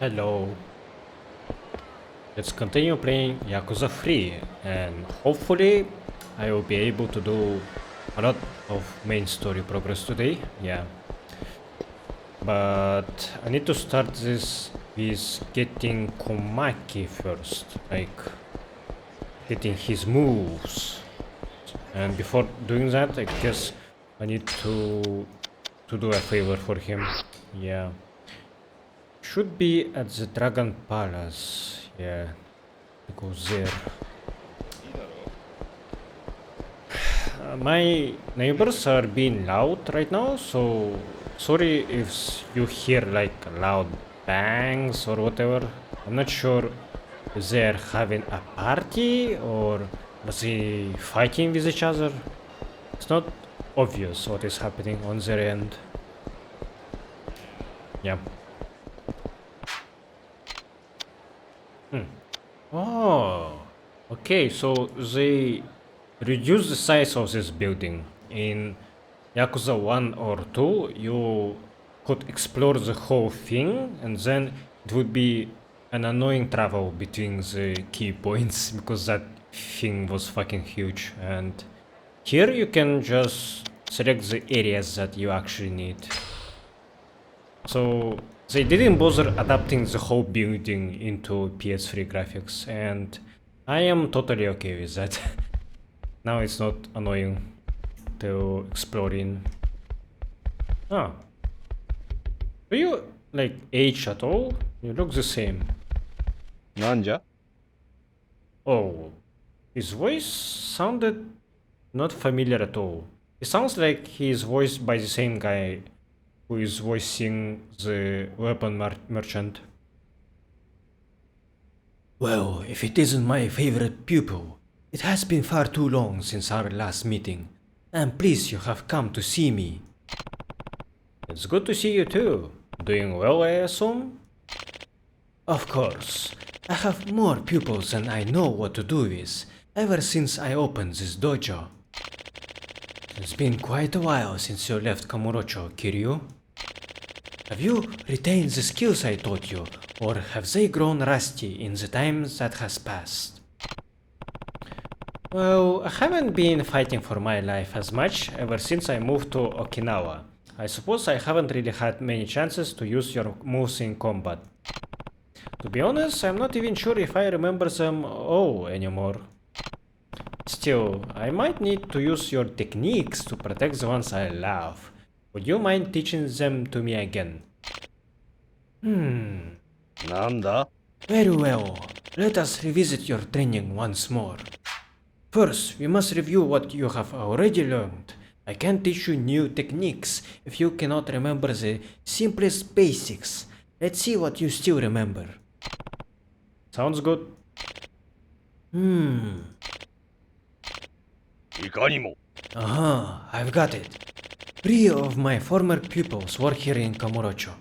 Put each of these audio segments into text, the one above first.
Hello. Let's continue playing Yakuza 3 and hopefully I will be able to do a lot of main story progress today. Yeah. But I need to start this with getting Komaki first. Like getting his moves. And before doing that, I guess I need to do a favor for him. Yeah. Should be at the Dragon Palace. Yeah. Go there. My neighbors are being loud right now, so sorry if you hear like loud bangs or whatever. I'm not sure if they're having a party or are they fighting with each other. It's not obvious what is happening on their end. Yeah. Oh, okay, so they reduce the size of this building. In Yakuza 1 or 2, you could explore the whole thing, and then it would be an annoying travel between the key points because that thing was fucking huge. And here you can just select the areas that you actually need. So they didn't bother adapting the whole building into PS3 graphics, and I am totally okay with that. Now it's not annoying to explore in. Ah, do you like age at all? You look the same. なんじゃ Oh, his voice sounded not familiar at all. It sounds like he is voiced by the same guy who is voicing the weapon merchant. Well, if it isn't my favorite pupil, it has been far too long since our last meeting. I'm pleased you have come to see me. It's good to see you too. Doing well, I assume? Of course. I have more pupils than I know what to do with, ever since I opened this dojo. It's been quite a while since you left Kamurocho, Kiryu. Have you retained the skills I taught you, or have they grown rusty in the time that has passed? Well, I haven't been fighting for my life as much ever since I moved to Okinawa. I suppose I haven't really had many chances to use your moves in combat. To be honest, I'm not even sure if I remember them all anymore. Still, I might need to use your techniques to protect the ones I love. Would you mind teaching them to me again? なんだ Very well. Let us revisit your training once more. First, we must review what you have already learned. I can't teach you new techniques if you cannot remember the simplest basics. Let's see what you still remember. Sounds good. いかにも Aha, I've got it. 3 of my former pupils work here in Kamurocho.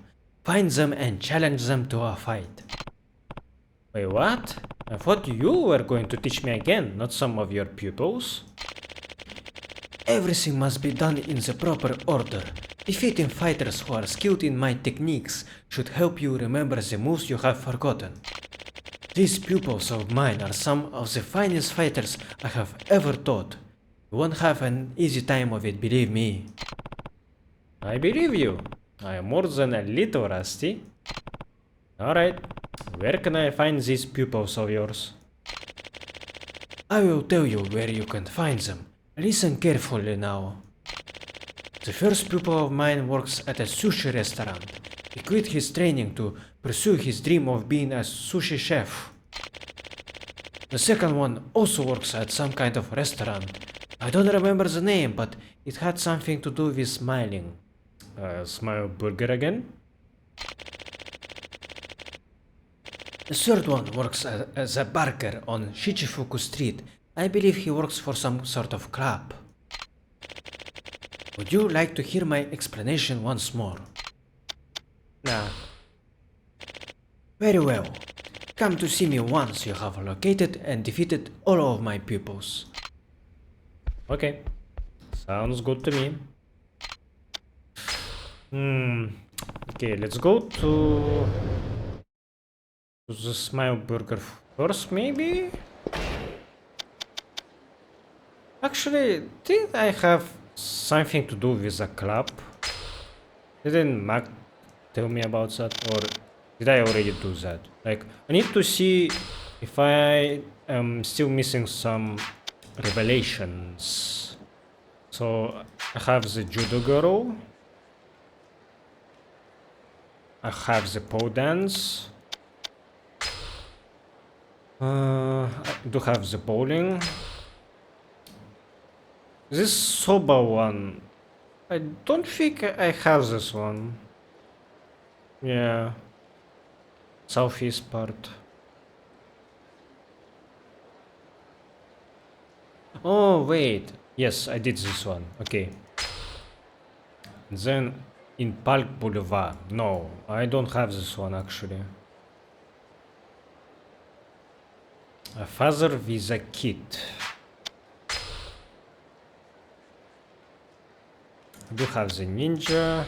Find them and challenge them to a fight. Wait, what? I thought you were going to teach me again, not some of your pupils. Everything must be done in the proper order. Defeating fighters who are skilled in my techniques should help you remember the moves you have forgotten. These pupils of mine are some of the finest fighters I have ever taught. You won't have an easy time of it, believe me. I believe you. I am more than a little rusty. Alright, where can I find these pupils of yours? I will tell you where you can find them. Listen carefully now. The first pupil of mine works at a sushi restaurant. He quit his training to pursue his dream of being a sushi chef. The second one also works at some kind of restaurant. I don't remember the name, but it had something to do with smiling. Smile burger again? The third one works as a barker on Shichifuku Street. I believe he works for some sort of club. Would you like to hear my explanation once more? Nah. Very well. Come to see me once you have located and defeated all of my pupils. Okay. Sounds good to me. Okay, let's go to the smile burger first, maybe? Actually, did I have something to do with the club? Didn't Mac tell me about that, or did I already do that? Like, I need to see if I am still missing some revelations. So, I have the judo girl. I have the pole dance. I do have the bowling. This soba one, I don't think I have this one. Yeah, southeast part. Oh wait, yes, I did this one. Okay. Then in Park Boulevard. No, I don't have this one actually. A father with a kid. I do have the ninja.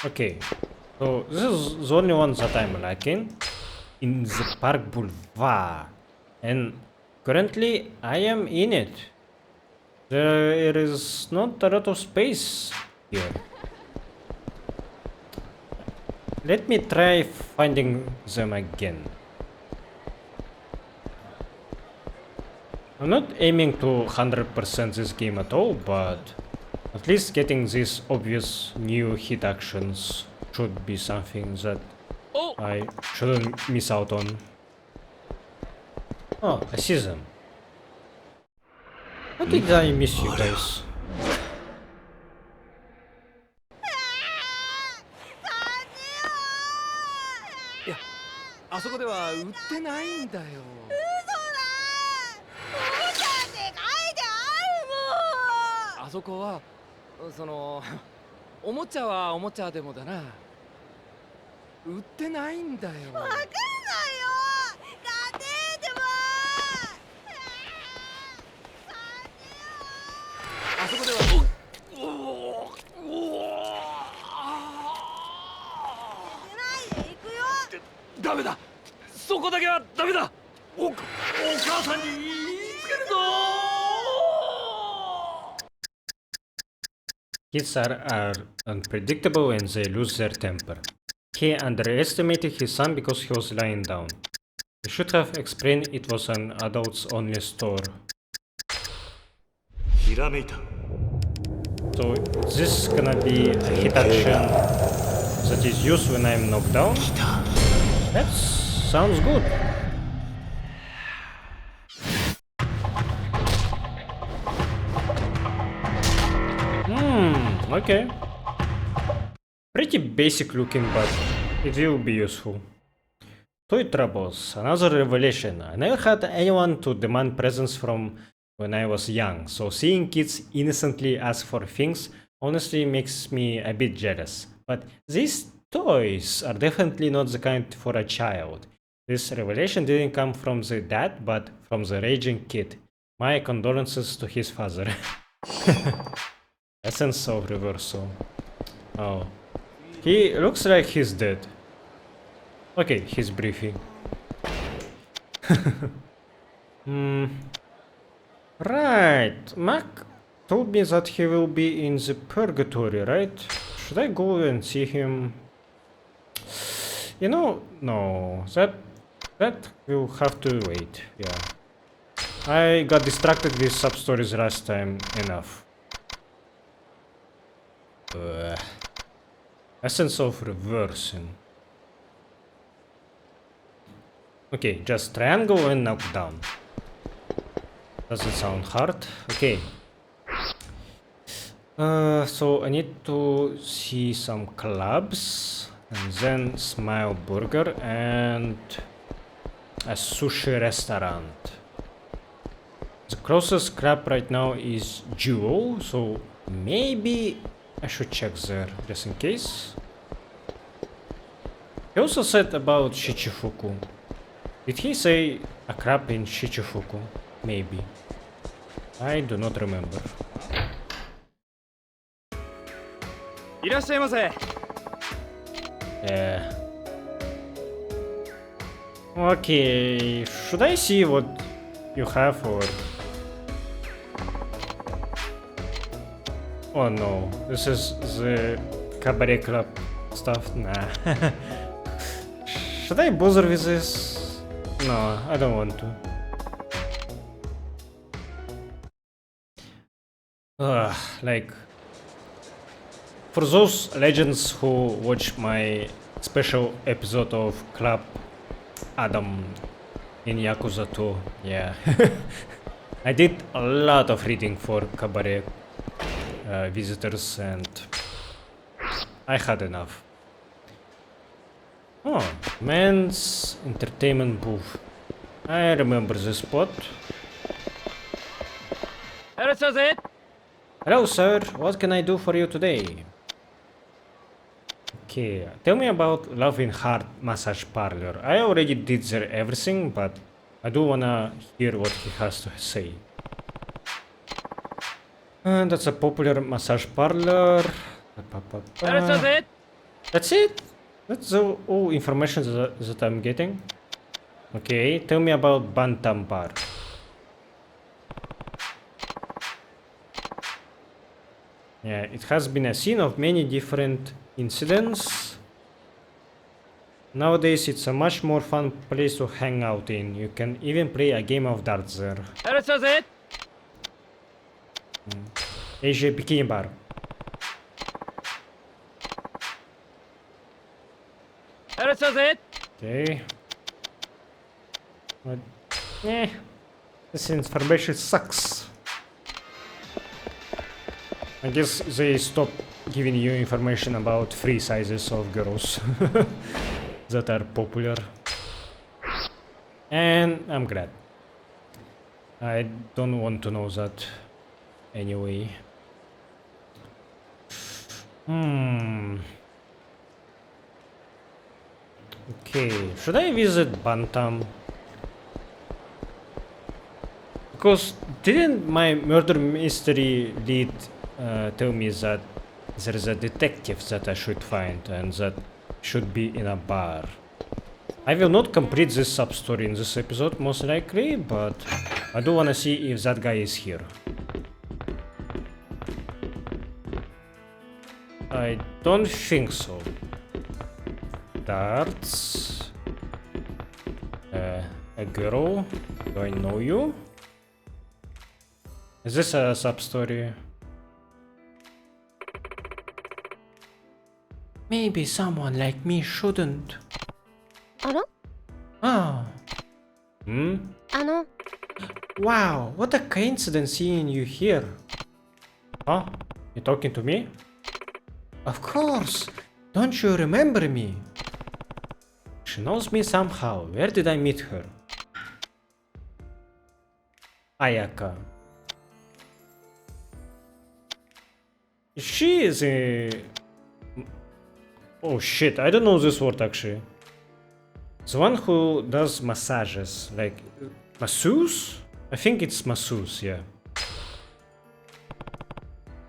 Okay, so this is the only one that I'm lacking in the Park Boulevard, and currently I am in it. There is not a lot of space here. Let me try finding them again. I'm not aiming to 100% this game at all, but at least getting these obvious new hit actions should be something that I shouldn't miss out on. Oh, I see them. How did I miss you guys? いや、あそこでは売ってないんだよ。あそこはそのおもちゃはおもちゃでもだな。売ってないんだよ。わかんないよ。だってでも。あそこでは。ダメだ。そこだけはダメだ。お母さんに言いつけるぞ。Kids are unpredictable and they lose their temper. He underestimated his son because he was lying down. He should have explained it was an adults-only store. ひらめいた。 So this is gonna be a hit action that is used when I'm knocked down. That sounds good. Okay. Pretty basic looking, but it will be useful. Toy troubles, another revelation. I never had anyone to demand presents from when I was young, so seeing kids innocently ask for things honestly makes me a bit jealous. But these toys are definitely not the kind for a child. This revelation didn't come from the dad, but from the raging kid. My condolences to his father. Essence of reversal. Oh. He looks like he's dead. Okay, he's breathing. Right. Mac told me that he will be in the purgatory, right? Should I go and see him? You know, no. That will have to wait. Yeah. I got distracted with sub-stories last time enough. Essence of reversing. Okay, just triangle and knock down. Doesn't sound hard. Okay. So I need to see some clubs, and then Smile Burger and a sushi restaurant. The closest club right now is Jewel, so maybe I should check there just in case. He also said about Shichifuku. Did he say a crab in Shichifuku? Maybe. I do not remember. いらっしゃいませ。Yeah. Okay, should I see what you have or... Oh no, this is the cabaret club stuff? Nah. Should I bother with this? No, I don't want to. Like... For those legends who watch my special episode of Club Adam in Yakuza 2, yeah. I did a lot of reading for cabaret visitors and I had enough. Oh, men's entertainment booth. I remember this spot. Hello sir, what can I do for you today? Okay, tell me about Loving Heart Massage Parlor. I already did there everything, but I do wanna hear what he has to say. And that's a popular massage parlor. That's it? That's the all information that I'm getting. Okay, tell me about Bantam Bar. Yeah, it has been a scene of many different incidents. Nowadays it's a much more fun place to hang out in. You can even play a game of darts there. Asia Bikini Bar. Okay. But, this information sucks. I guess they stopped giving you information about free sizes of girls that are popular. And I'm glad. I don't want to know that anyway. Okay, should I visit Bantam? Because didn't my murder mystery lead tell me that there's a detective that I should find and that should be in a bar? I will not complete this sub-story in this episode most likely, but I do wanna see if that guy is here. I don't think so. Darts. A girl. Do I know you? Is this a sub-story? Maybe someone like me shouldn't. Ah. Wow, what a coincidence seeing you here. Huh? You talking to me? Of course. Don't you remember me? She knows me somehow. Where did I meet her? Ayaka. She is a... Oh shit, I don't know this word actually. The one who does massages, like masseuse? I think it's masseuse, yeah.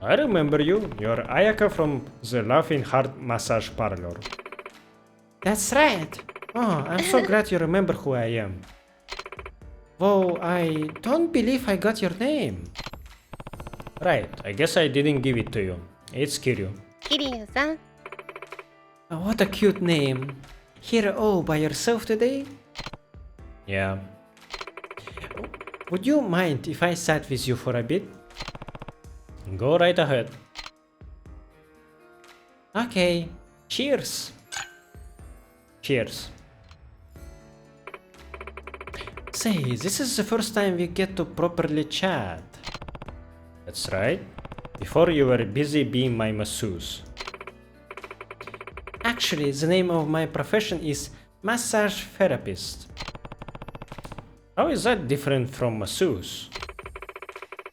I remember you. You're Ayaka from the Laughing Heart Massage Parlor. That's right. Oh, I'm so glad you remember who I am. Whoa, I don't believe I got your name. Right, I guess I didn't give it to you. It's Kiryu. Kiryu-san. Oh, what a cute name. Here all by yourself today? Yeah. Would you mind if I sat with you for a bit? Go right ahead. Okay. Cheers. Cheers. Say, this is the first time we get to properly chat. That's right. Before you were busy being my masseuse. Actually, the name of my profession is massage therapist. How is that different from masseuse?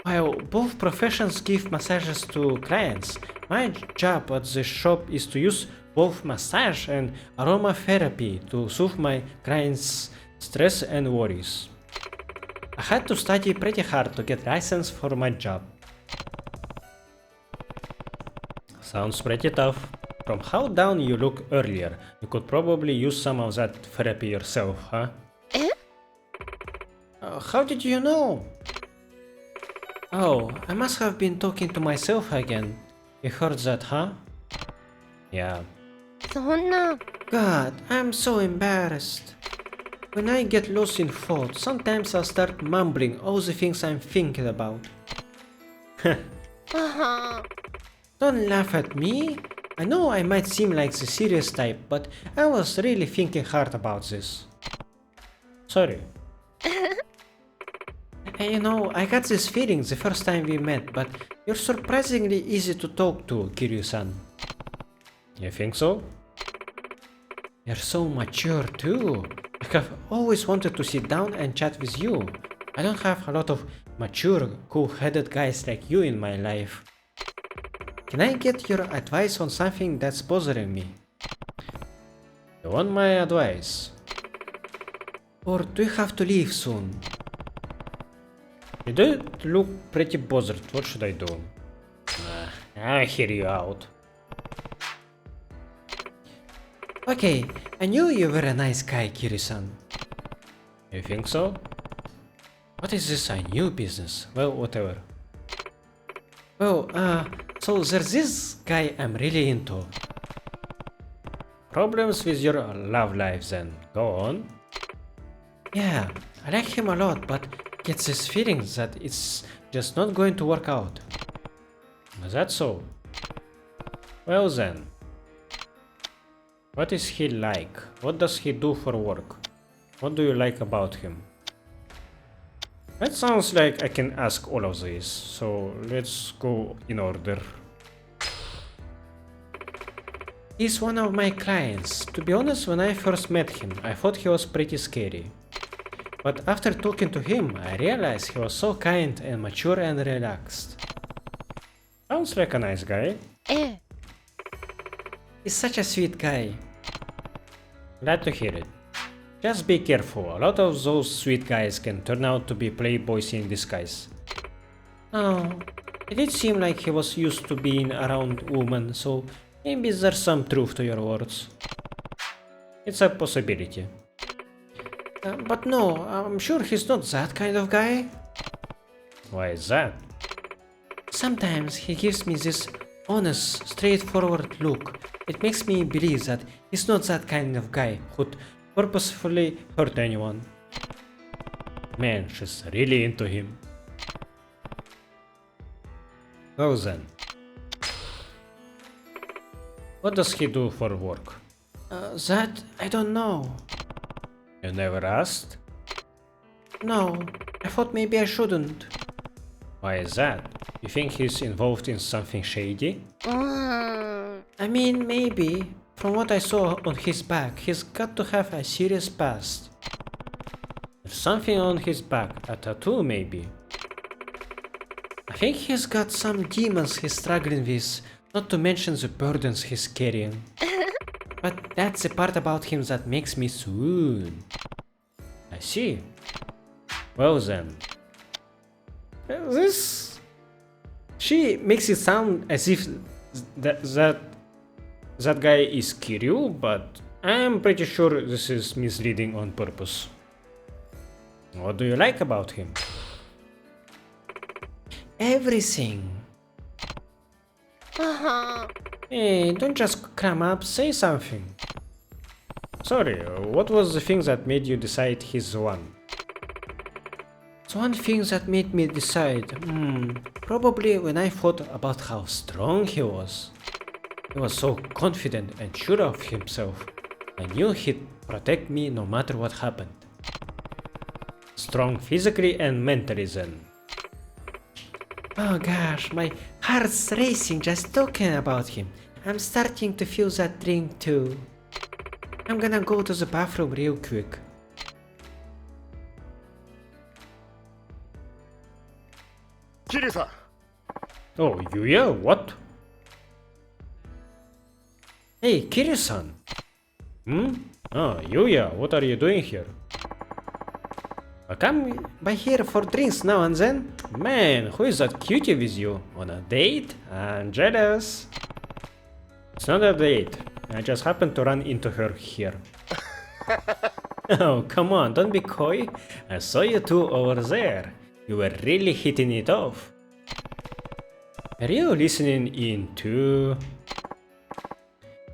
While both professions give massages to clients, my job at the shop is to use both massage and aromatherapy to soothe my clients' stress and worries. I had to study pretty hard to get license for my job. Sounds pretty tough. From how down you look earlier, you could probably use some of that therapy yourself, huh? How did you know? Oh, I must have been talking to myself again. You heard that, huh? Yeah. そんな。 God, I'm so embarrassed. When I get lost in thought, sometimes I'll start mumbling all the things I'm thinking about. はは。 Don't laugh at me. I know I might seem like the serious type, but I was really thinking hard about this. Sorry. You know, I got this feeling the first time we met, but you're surprisingly easy to talk to, Kiryu-san. You think so? You're so mature too. I have always wanted to sit down and chat with you. I don't have a lot of mature, cool-headed guys like you in my life. Can I get your advice on something that's bothering me? You want my advice? Or do you have to leave soon? You do look pretty bothered. What should I do? I'll hear you out. Okay, I knew you were a nice guy, Kiri-san. You think so? What is this I knew business? Well, whatever. Well, so there's this guy I'm really into. Problems with your love life then. Go on. Yeah, I like him a lot, but get this feeling that it's just not going to work out. Is that so? Well then. What is he like? What does he do for work? What do you like about him? That sounds like I can ask all of these, so let's go in order. He's one of my clients. To be honest, when I first met him, I thought he was pretty scary. But after talking to him, I realized he was so kind and mature and relaxed. Sounds like a nice guy. ええ。 He's such a sweet guy. Glad to hear it. Just be careful, a lot of those sweet guys can turn out to be playboys in disguise. Oh, it did seem like he was used to being around women, so maybe there's some truth to your words. It's a possibility. But no, I'm sure he's not that kind of guy. Why is that? Sometimes he gives me this honest, straightforward look. It makes me believe that he's not that kind of guy who'd purposefully hurt anyone. Man, she's really into him. Well then. What does he do for work? That I don't know. You never asked? No, I thought maybe I shouldn't. Why is that? You think he's involved in something shady? うーん。 I mean, maybe. From what I saw on his back, he's got to have a serious past. There's something on his back, a tattoo maybe. I think he's got some demons he's struggling with, not to mention the burdens he's carrying. But that's the part about him that makes me swoon. I see. Well then. She makes it sound as if that guy is Kiryu, but I'm pretty sure this is misleading on purpose. What do you like about him? Everything. はは。 Hey, don't just cram up, say something. Sorry, what was the thing that made you decide he's the one? The one thing that made me decide, probably when I thought about how strong he was. He was so confident and sure of himself. I knew he'd protect me no matter what happened. Strong physically and mentally then. Oh gosh, my heart's racing just talking about him. I'm starting to feel that dream too. I'm gonna go to the bathroom real quick. Kiryu-san! Oh, Yuya, what? Hey, Kiryu-san! Oh, Yuya, what are you doing here? I come by here for drinks now and then. Man, who is that cutie with you? On a date? I'm jealous. It's not a date. I just happened to run into her here. Oh, come on, don't be coy. I saw you two over there. You were really hitting it off. Are you listening in too?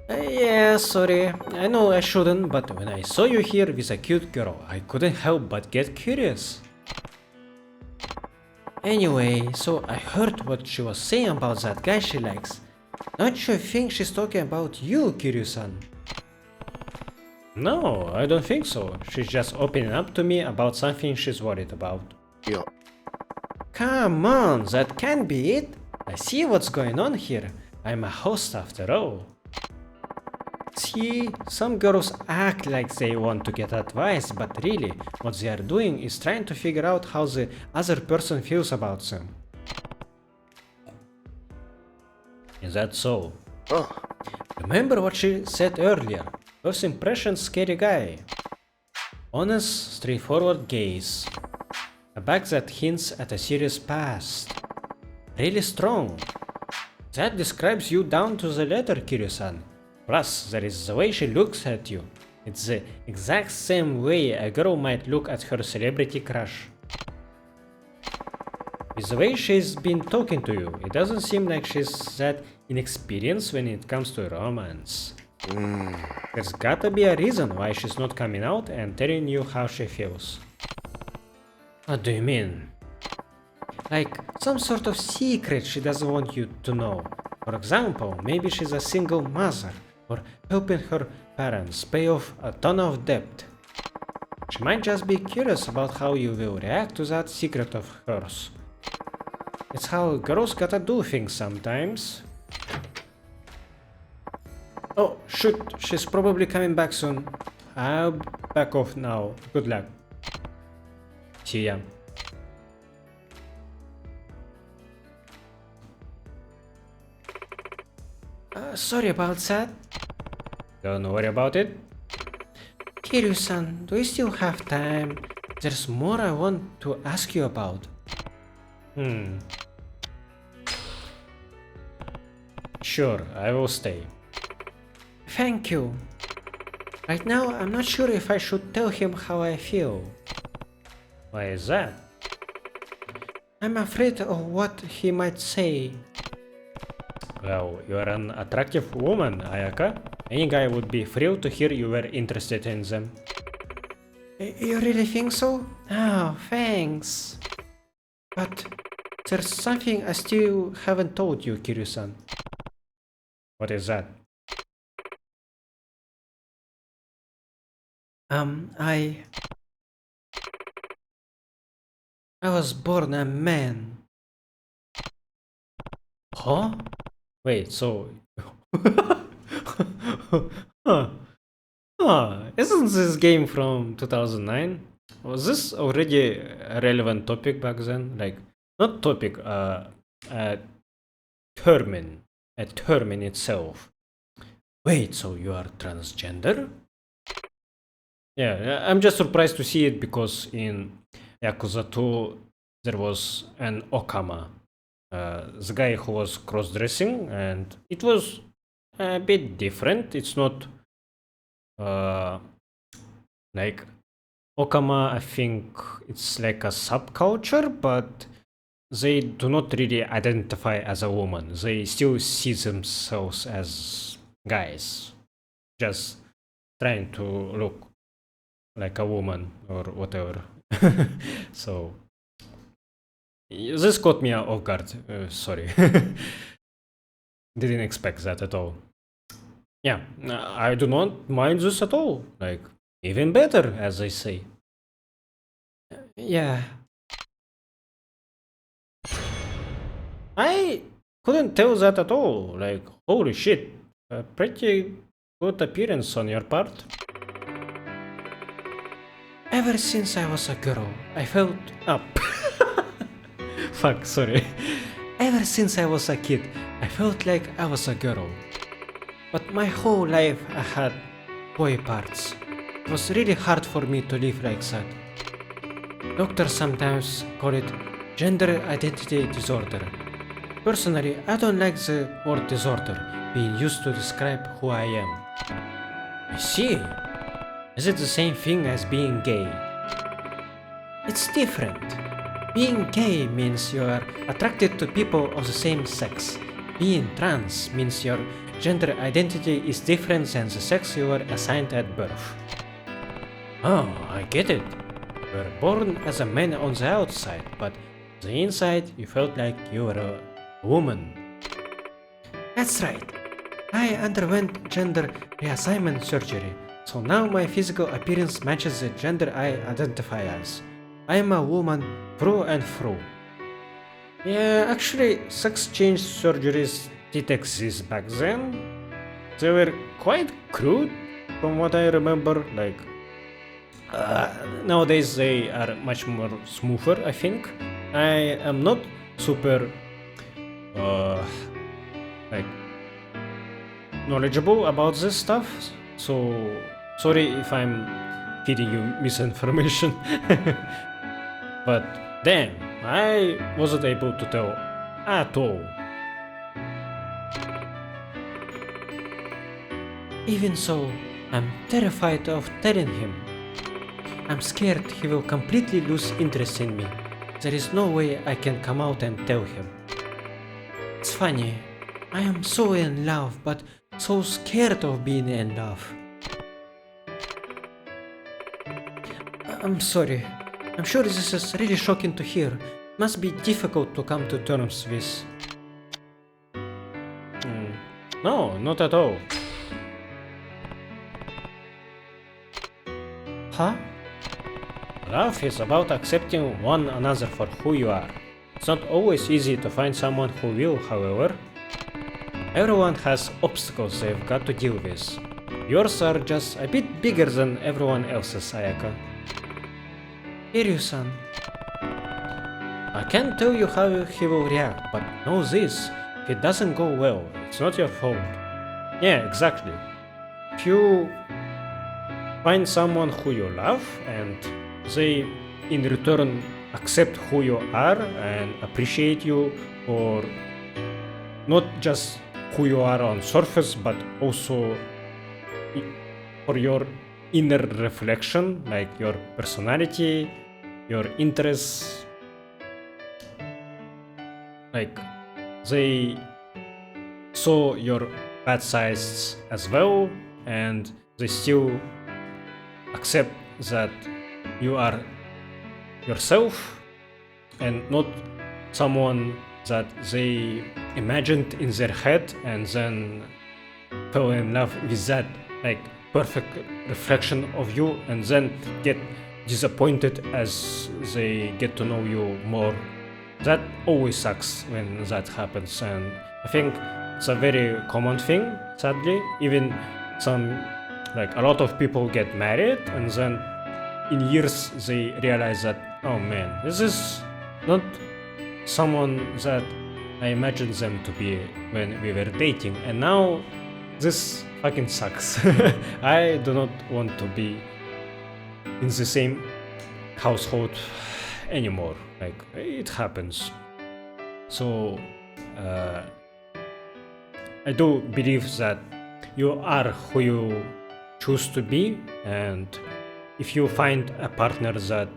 Yeah, sorry. I know I shouldn't, but when I saw you here with a cute girl, I couldn't help but get curious. Anyway, so I heard what she was saying about that guy she likes. Don't you think she's talking about you, Kiryu-san? No, I don't think so. She's just opening up to me about something she's worried about. Yeah. Come on, that can't be it. I see what's going on here. I'm a host after all. See, some girls act like they want to get advice, but really, what they are doing is trying to figure out how the other person feels about them. Is that so? Oh. Remember what she said earlier. First impression, scary guy. Honest, straightforward gaze. A back that hints at a serious past. Really strong. That describes you down to the letter, Kiryu-san. Plus, there is the way she looks at you. It's the exact same way a girl might look at her celebrity crush. With the way she's been talking to you, it doesn't seem like she's that inexperienced when it comes to romance. There's gotta be a reason why she's not coming out and telling you how she feels. What do you mean? Like some sort of secret she doesn't want you to know. For example, maybe she's a single mother, or helping her parents pay off a ton of debt. She might just be curious about how you will react to that secret of hers. It's how girls gotta do things sometimes. Oh, shoot, she's probably coming back soon. I'll back off now. Good luck. See ya. Sorry about that. Don't worry about it. Kiryu-san, do you still have time? There's more I want to ask you about. Sure, I will stay. Thank you. Right now, I'm not sure if I should tell him how I feel. Why is that? I'm afraid of what he might say. Well, you are an attractive woman, Ayaka. Any guy would be thrilled to hear you were interested in them. You really think so? Oh, thanks. But there's something I still haven't told you, Kiryu-san. What is that? I was born a man. Huh? Wait, so... Isn't this game from 2009? Was this already a relevant topic back then? Like, not topic, a term in itself. Wait, so you are transgender? Yeah, I'm just surprised to see it because in Yakuza 2 there was an Okama. The guy who was cross-dressing, and it was a bit different. It's not like Okama, I think it's like a subculture, but they do not really identify as a woman. They still see themselves as guys, just trying to look like a woman or whatever. So this caught me off guard. Sorry. Didn't expect that at all. Yeah, I do not mind this at all. Like, even better, as I say. Yeah. I couldn't tell that at all. Like, holy shit. A pretty good appearance on your part. Ever since I was a girl, I felt up. Fuck, sorry. Ever since I was a kid, I felt like I was a girl. But my whole life I had boy parts. It was really hard for me to live like that. Doctors sometimes call it gender identity disorder. Personally, I don't like the word disorder being used to describe who I am. I see. Is it the same thing as being gay? It's different. Being gay means you are attracted to people of the same sex. Being trans means your gender identity is different than the sex you were assigned at birth. Oh, I get it. You were born as a man on the outside, but on the inside you felt like you were a woman. That's right. I underwent gender reassignment surgery, so now my physical appearance matches the gender I identify as. I am a woman through and through. Yeah, actually, sex change surgeries did exist back then. They were quite crude, from what I remember. Nowadays they are much more smoother, I think. I am not super knowledgeable about this stuff, so sorry if I'm feeding you misinformation. But damn, I wasn't able to tell at all. Even so, I'm terrified of telling him. I'm scared he will completely lose interest in me. There is no way I can come out and tell him. It's funny, I am so in love, but so scared of being in love. I'm sorry. I'm sure this is really shocking to hear. Must be difficult to come to terms with. No, not at all. Huh? Love is about accepting one another for who you are. It's not always easy to find someone who will, however. Everyone has obstacles they've got to deal with. Yours are just a bit bigger than everyone else's, Ayaka. Kiryu-san. I can't tell you how he will react, but know this. If it doesn't go well, it's not your fault. Yeah, exactly. If you find someone who you love and they in return accept who you are and appreciate you for not just who you are on surface but also for your inner reflection, like your personality, your interests, like they saw your bad sides as well and they still accept that you are yourself and not someone that they imagined in their head and then fell in love with that like perfect reflection of you and then get disappointed as they get to know you more. That always sucks when that happens, and I think it's a very common thing, sadly. Even a lot of people get married and then in years they realize that, oh man, this is not someone that I imagined them to be when we were dating, and now this fucking sucks. I do not want to be in the same household anymore. Like, it happens. So I do believe that you are who you choose to be, and if you find a partner that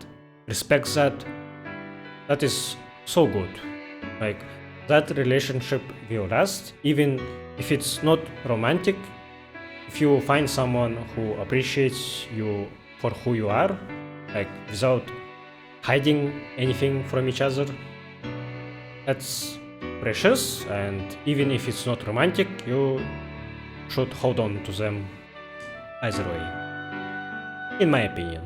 respects that, that is so good. Like, that relationship will last, even if it's not romantic. If you find someone who appreciates you for who you are, like without hiding anything from each other, that's precious, and even if it's not romantic, you should hold on to them either way, in my opinion.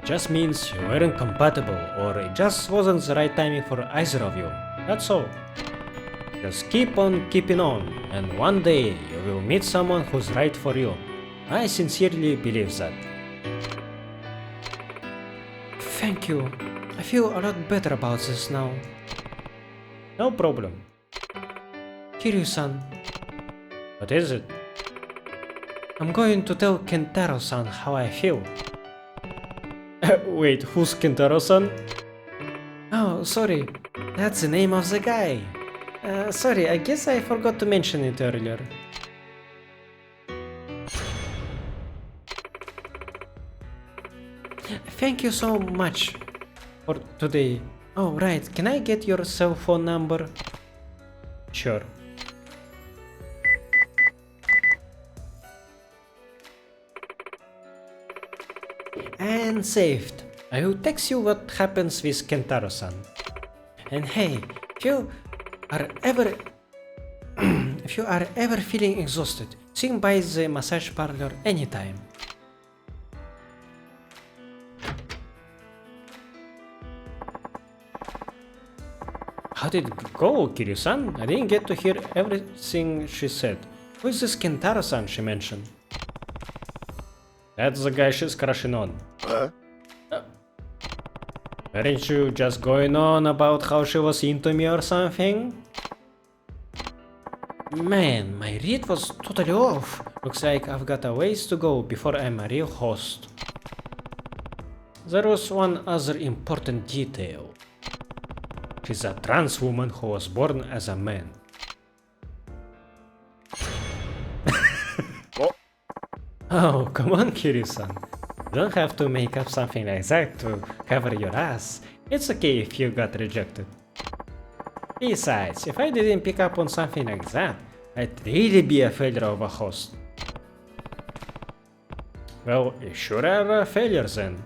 Just means you weren't compatible, or it just wasn't the right timing for either of you. That's all. Just keep on keeping on, and one day you will meet someone who's right for you. I sincerely believe that. Thank you. I feel a lot better about this now. No problem. Kiryu-san. What is it? I'm going to tell Kentaro-san how I feel. Wait, who's Kentaro-san? Oh, Oh, sorry. That's the name of the guy. Sorry, I guess I forgot to mention it earlier. Thank you so much for today. Oh, right. Can I get your cell phone number? Sure. And saved. I will text you what happens with Kentaro-san. And hey, if you are ever if you are ever feeling exhausted, swing by the massage parlor anytime. How did it go, Kiryu-san? I didn't get to hear everything she said. Who is this Kentaro-san she mentioned? That's the guy she's crushing on. Huh? Weren't you just going on about how she was into me or something? Man, my read was totally off. Looks like I've got a ways to go before I'm a real host. There was one other important detail. She's a trans woman who was born as a man. Oh, come on, Kiryu-san. You don't have to make up something like that to cover your ass. It's okay if you got rejected. Besides, if I didn't pick up on something like that, I'd really be a failure of a host. Well, you sure are a failure then.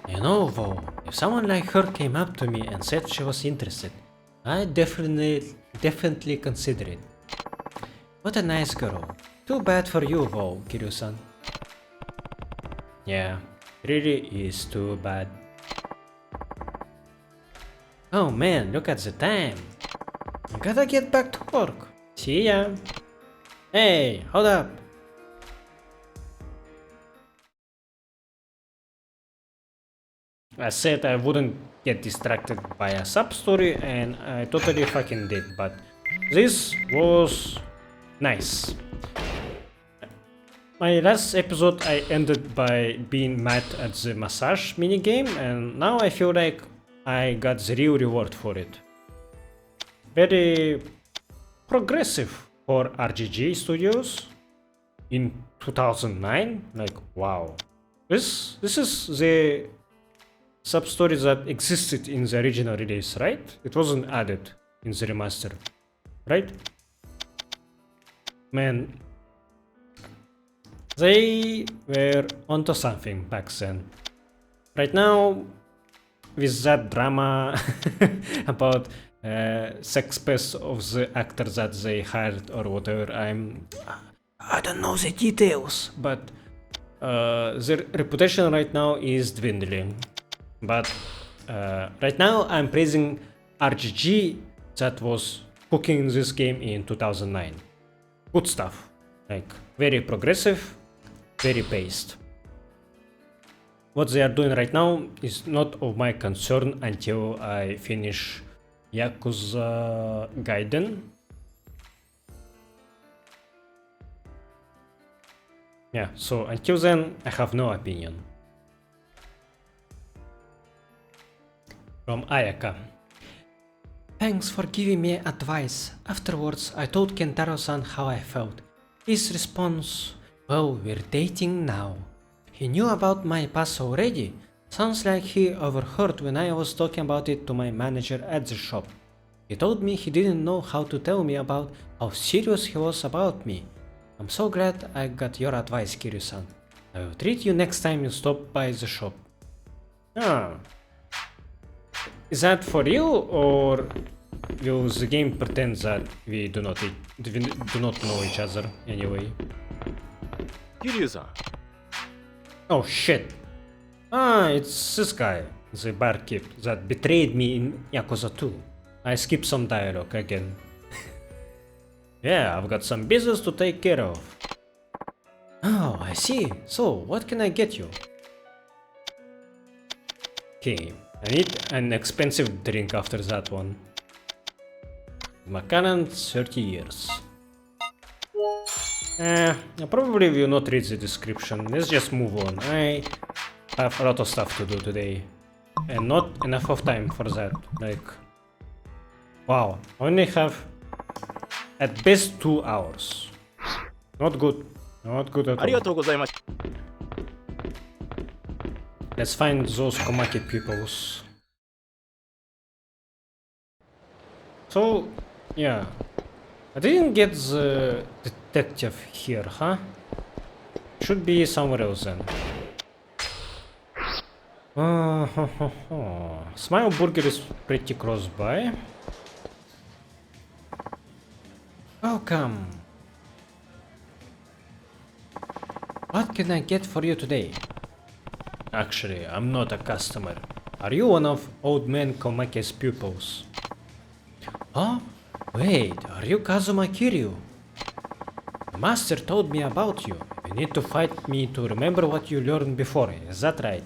You know, though, if someone like her came up to me and said she was interested, I'd definitely consider it. What a nice girl. Too bad for you, though, Kiryu-san. Yeah, really is too bad. Oh man, look at the time. I gotta get back to work. See ya. Hey, hold up. I said I wouldn't get distracted by a sub-story and I totally fucking did, but this was nice. My last episode I ended by being mad at the massage minigame and now I feel like I got the real reward for it. Very progressive for RGG Studios in 2009, like wow. This is the sub-story that existed in the original release, right? It wasn't added in the remaster, right? Man, they were onto something back then. Right now, with that drama about sex pest of the actor that they hired or whatever, I don't know the details, but their reputation right now is dwindling. But right now I'm praising RGG that was cooking this game in 2009. Good stuff, like very progressive, very paced. What they are doing right now is not of my concern until I finish Yakuza Gaiden. Yeah, so until then I have no opinion. From Ayaka. Thanks for giving me advice. Afterwards, I told Kentaro-san how I felt. His response, well, we're dating now. He knew about my past already. Sounds like he overheard when I was talking about it to my manager at the shop. He told me he didn't know how to tell me about how serious he was about me. I'm so glad I got your advice, Kiryu-san. I will treat you next time you stop by the shop. Ah. Is that for you, or will the game pretend that we do not know each other anyway? Kiryu-san. Oh shit. Ah, it's this guy, the barkeep, that betrayed me in Yakuza 2. I skipped some dialogue again. Yeah, I've got some business to take care of. Oh, I see. So, what can I get you? Okay, I need an expensive drink after that one. Macallan 30 years. I probably will not read the description. Let's just move on. I have a lot of stuff to do today. and not enough of time for that. Like, wow, only have at best 2 hours. Not good. Not good at ありが all. とうございました。 Let's find those Komaki pupils. So, yeah. I didn't get the detective here, huh? Should be somewhere else then. Smile Burger is pretty close by. Welcome. What can I get for you today? Actually, I'm not a customer. Are you one of Old Man Komake's pupils? Huh? Wait, are you Kazuma Kiryu? The master told me about you. You need to fight me to remember what you learned before, is that right?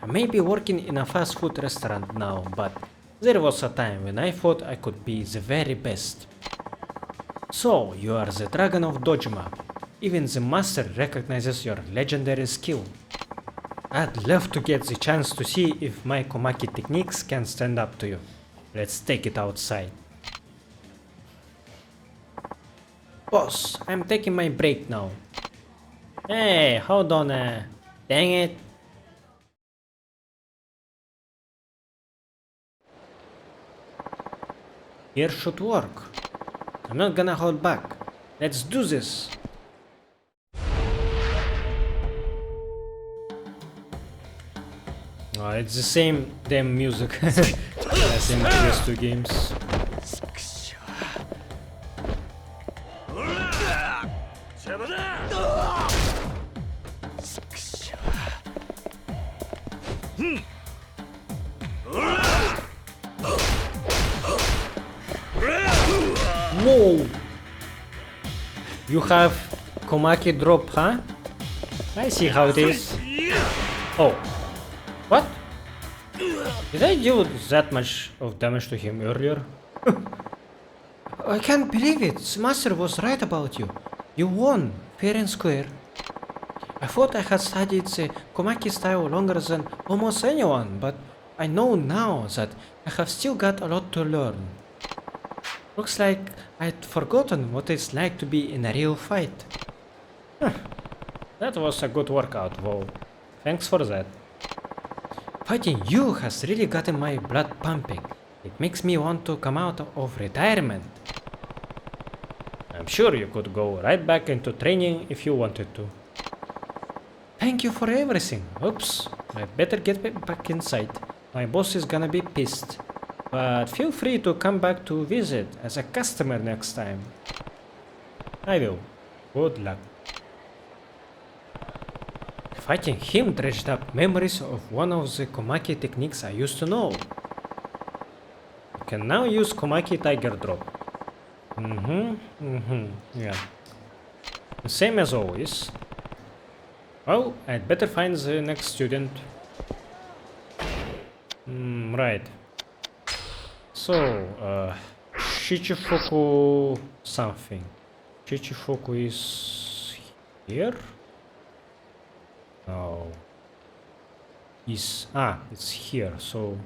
I may be working in a fast food restaurant now, but there was a time when I thought I could be the very best. So, you are the Dragon of Dojima. Even the master recognizes your legendary skill. I'd love to get the chance to see if my Komaki techniques can stand up to you. Let's take it outside. Boss, I'm taking my break now. Hey, hold on, dang it. Here should work. I'm not gonna hold back. Let's do this. Oh, it's the same damn music as in the previous 2 games. Whoa! You have Komaki drop, huh? I see how it is. Oh. What? Did I deal that much of damage to him earlier? I can't believe it. The master was right about you. You won, fair and square. I thought I had studied the Komaki style longer than almost anyone, but I know now that I have still got a lot to learn. Looks like I'd forgotten what it's like to be in a real fight. That was a good workout, though. Thanks for that. Fighting you has really gotten my blood pumping. It makes me want to come out of retirement. I'm sure you could go right back into training if you wanted to. Thank you for everything. Oops, I better get back inside. My boss is gonna be pissed. But feel free to come back to visit as a customer next time. I will. Good luck. Fighting him dredged up memories of one of the Komaki techniques I used to know. You can now use Komaki Tiger Drop. Yeah. Same as always. Well, I'd better find the next student. Right. So, Shichifuku something. Shichifuku is here? No. It's here, so...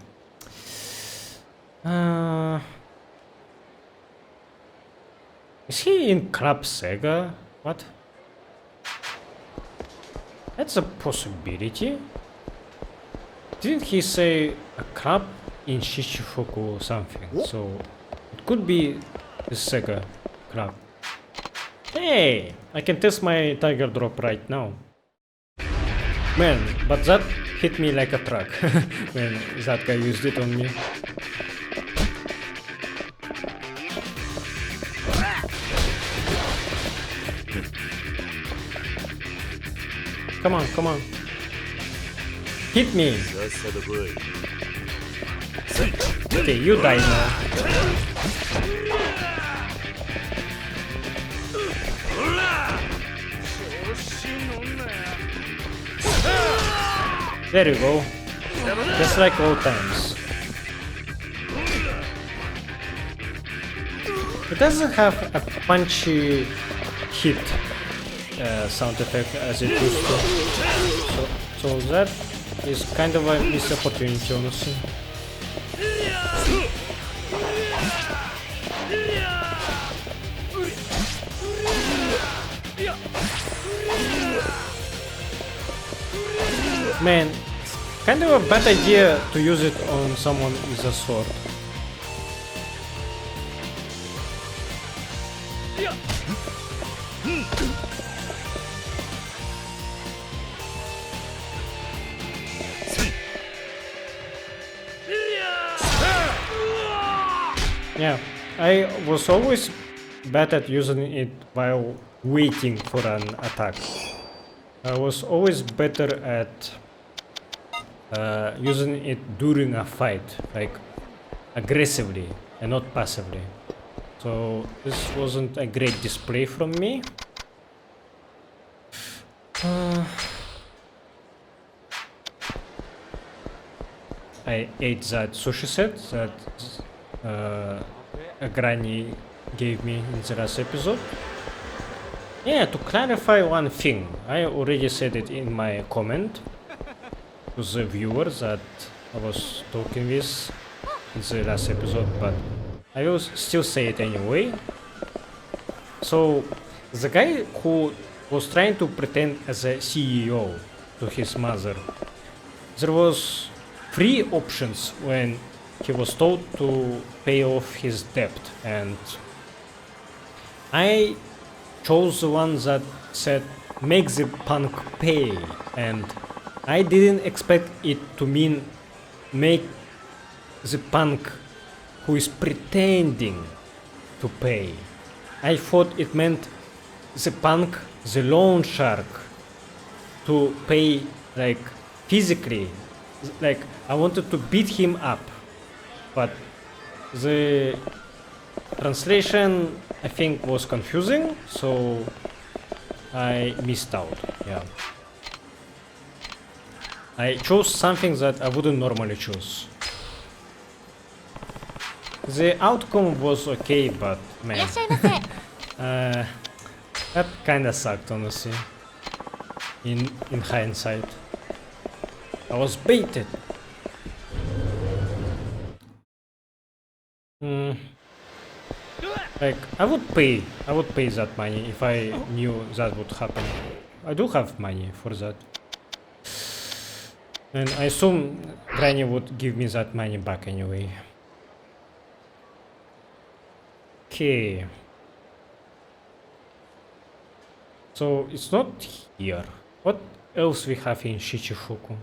is he in Club Sega? What? That's a possibility. Didn't he say a club in Shichifuku or something? So it could be the Sega club. Hey, I can test my Tiger Drop right now. Man, but that hit me like a truck when that guy used it on me. Come on, come on. Hit me. Okay, you die now. There you go. Just like old times. It doesn't have a punchy hit sound effect as it used to. So that is kind of a missed opportunity, honestly. Man, it's kind of a bad idea to use it on someone with a sword. Yeah, I was always bad at using it while waiting for an attack. I was always better at using it during a fight, like aggressively and not passively. So this wasn't a great display from me. I ate that sushi set that a granny gave me in the last episode. Yeah, to clarify one thing, I already said it in my comment to the viewer that I was talking with in the last episode, but I will still say it anyway. So, the guy who was trying to pretend as a CEO to his mother, there was 3 options when he was told to pay off his debt, and I chose the one that said make the punk pay, and I didn't expect it to mean make the punk who is pretending to pay. I thought it meant the punk, the loan shark, to pay like physically, like I wanted to beat him up, but the translation I think was confusing, so I missed out. Yeah, I chose something that I wouldn't normally choose. The outcome was okay, but man, that kinda sucked, honestly. In hindsight, I was baited. Like I would pay that money if I knew that would happen. I do have money for that, and I assume Granny would give me that money back anyway. Okay. So it's not here. What else we have in Shichifuku?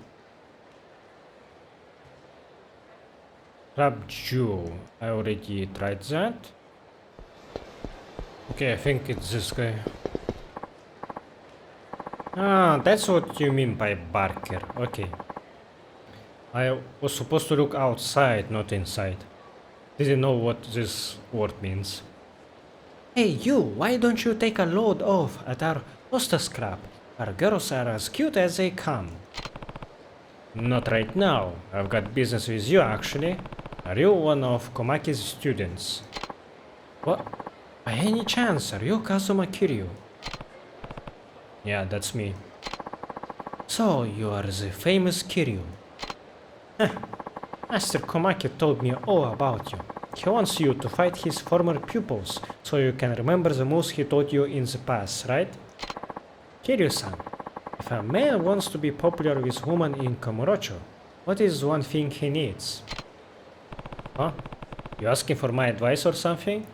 Crab Jew. I already tried that. Okay, I think it's this guy. Ah, that's what you mean by Barker. Okay. I was supposed to look outside, not inside. Didn't know what this word means. Hey you, why don't you take a load off at our hostess club? Our girls are as cute as they come. Not right now. I've got business with you actually. Are you one of Komaki's students? What? By any chance, are you Kazama Kiryu? Yeah, that's me. So, you are the famous Kiryu. Master Komaki told me all about you. He wants you to fight his former pupils, so you can remember the moves he taught you in the past, right? Kiryu-san, if a man wants to be popular with women in Kamurocho, what is one thing he needs? Huh? You asking for my advice or something?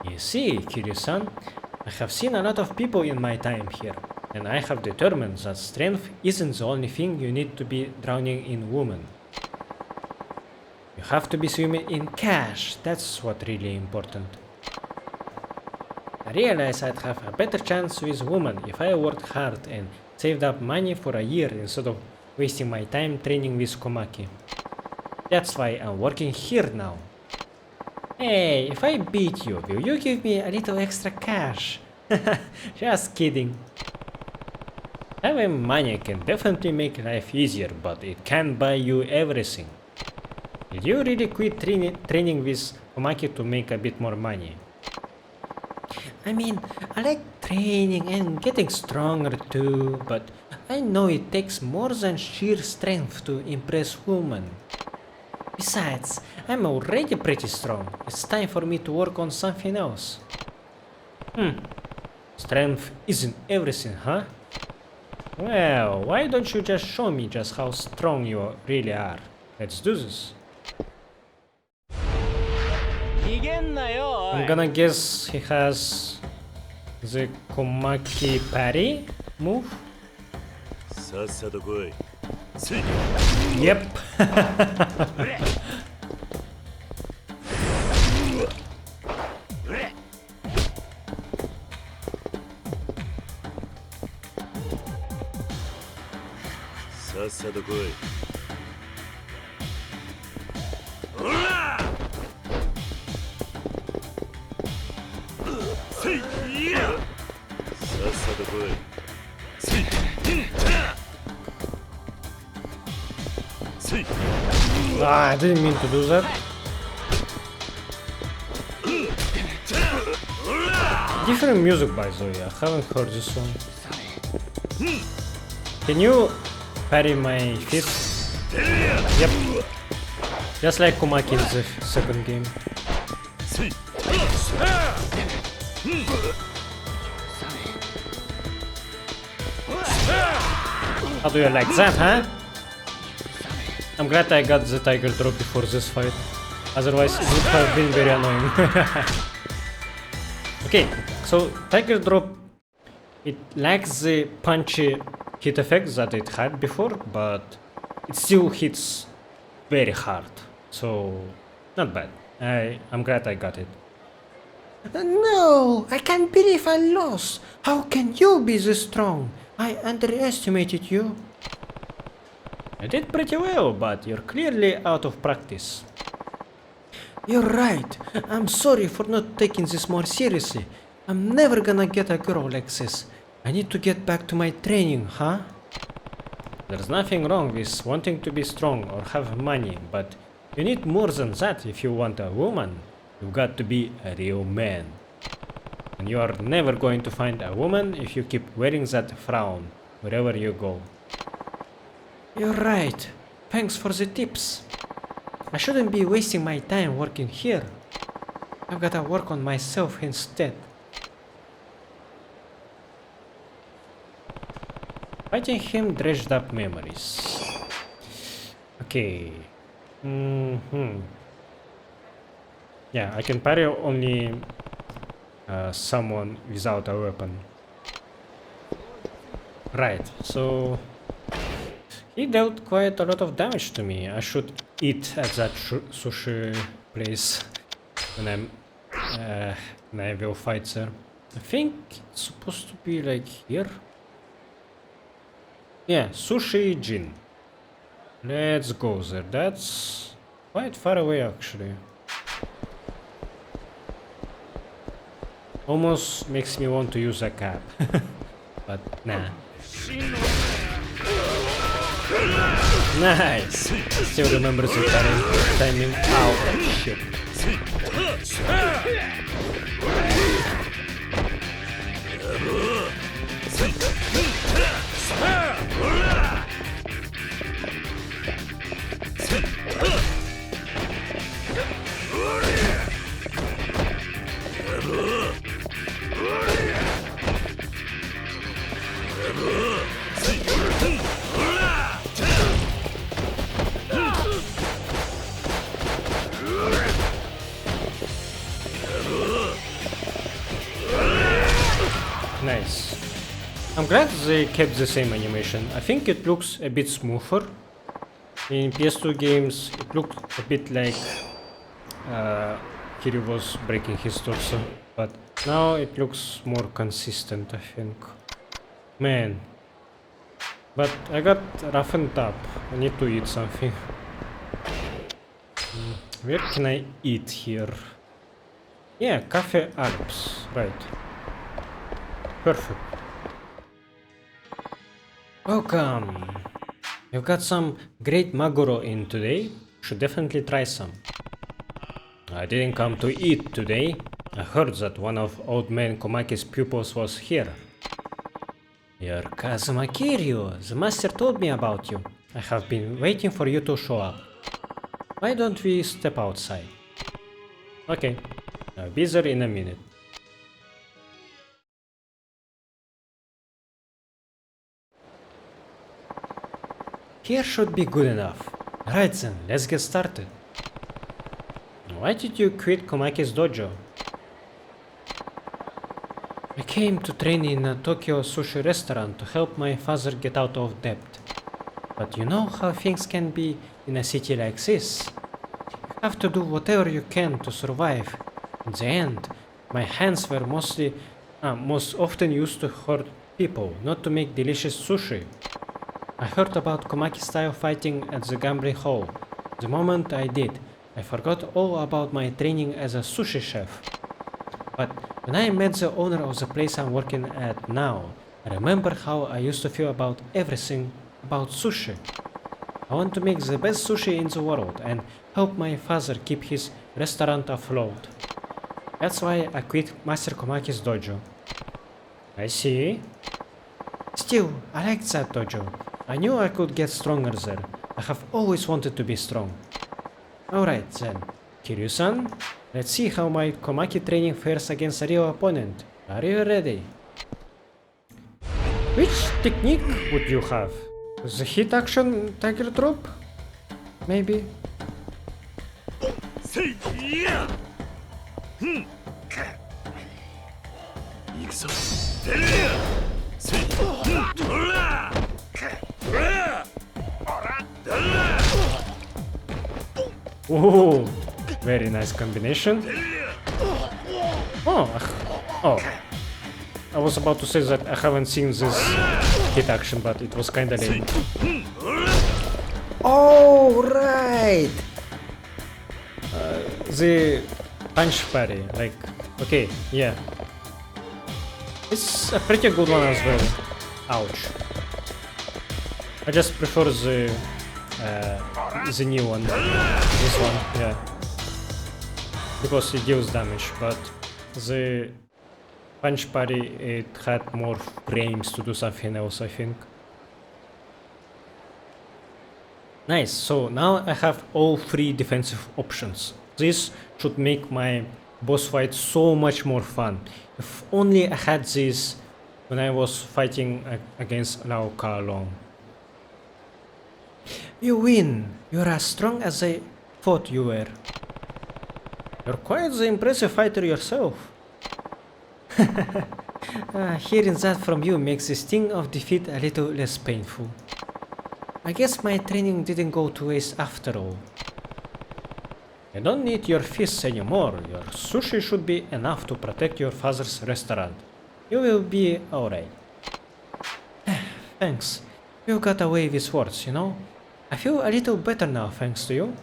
You see, Kiryu-san, I have seen a lot of people in my time here, and I have determined that strength isn't the only thing you need to be drowning in women. You have to be swimming in cash, that's what really important. I realize I'd have a better chance with women if I worked hard and saved up money for a year instead of wasting my time training with Komaki. That's why I'm working here now. Hey, if I beat you, will you give me a little extra cash? Just kidding. Having money can definitely make life easier, but it can't buy you everything. Did you really quit training with Komaki to make a bit more money? I mean, I like training and getting stronger too, but I know it takes more than sheer strength to impress women. Besides, I'm already pretty strong. It's time for me to work on something else. Strength isn't everything, huh? Well, why don't you just show me just how strong you really are? Let's do this. I'm gonna guess he has the Komaki parry move. さっさと来い。せい。 Yep.さっさと来い。せい。いや。さっさと来い。せい。せい。 Ah, I didn't mean to do that. Different music by the way, I haven't heard this one. Can you parry my fist? Yep. Just like Komaki in the second game. How do you like that, huh? I'm glad I got the tiger drop before this fight. Otherwise it would have been very annoying. Okay, so tiger drop, it lacks the punchy hit effect that it had before, but it still hits very hard. So not bad. I'm glad I got it. No, I can't believe I lost. How can you be this strong? I underestimated you. I did pretty well, but you're clearly out of practice. You're right. I'm sorry for not taking this more seriously. I'm never gonna get a girl like this. I need to get back to my training, huh? There's nothing wrong with wanting to be strong or have money, but you need more than that if you want a woman. You've got to be a real man. And you are never going to find a woman if you keep wearing that frown wherever you go. You're right. Thanks for the tips. I shouldn't be wasting my time working here. I've gotta work on myself instead. Fighting him dredged up memories. Okay. Yeah, I can parry only someone without a weapon. Right, so he dealt quite a lot of damage to me. I should eat at that sushi place when I will fight there. I think it's supposed to be like here. Yeah, Sushi Jin. Let's go there. That's quite far away actually. Almost makes me want to use a cab. But nah. Nice! Still remember the timing. Ow, shit. Nice. I'm glad they kept the same animation. I think it looks a bit smoother. In PS2 games, it looked a bit like Kiryu was breaking his torso, but now it looks more consistent, I think. Man. But I got roughened up. I need to eat something. Where can I eat here? Yeah, Cafe Alps, right. Perfect. Welcome. You've got some great maguro in today. Should definitely try some. I didn't come to eat today. I heard that one of old man Komaki's pupils was here. You're Kazama Kiryu. The master told me about you. I have been waiting for you to show up. Why don't we step outside? Okay, I'll be there in a minute. Here should be good enough. Right then, let's get started. Why did you quit Komaki's dojo? I came to train in a Tokyo sushi restaurant to help my father get out of debt. But you know how things can be in a city like this. You have to do whatever you can to survive. In the end, my hands were most often used to hurt people, not to make delicious sushi. I heard about Komaki-style fighting at the gambling hall. The moment I did, I forgot all about my training as a sushi chef. But when I met the owner of the place I'm working at now, I remember how I used to feel about everything about sushi. I want to make the best sushi in the world and help my father keep his restaurant afloat. That's why I quit Master Komaki's dojo. I see. Still, I liked that dojo. I knew I could get stronger there. I have always wanted to be strong. Alright then, Kiryu-san, let's see how my Komaki training fares against a real opponent. Are you ready? Which technique would you have? The hit action tiger drop? Maybe? Ooh, very nice combination. Oh, I was about to say that I haven't seen this hit action, but it was kinda lame. Oh, right! The punch parry, like, okay, yeah. It's a pretty good one as well. Ouch. I just prefer the new one. This one, yeah. Because it deals damage, but the punch parry, it had more frames to do something else, I think. Nice, so now I have all three defensive options. This should make my boss fight so much more fun. If only I had this when I was fighting against Lao Kalong. You win! You're as strong as I thought you were. You're quite the impressive fighter yourself. Hearing that from you makes the sting of defeat a little less painful. I guess my training didn't go to waste after all. I don't need your fists anymore. Your sushi should be enough to protect your father's restaurant. You will be alright. Thanks. You got away with words, you know? I feel a little better now thanks to you.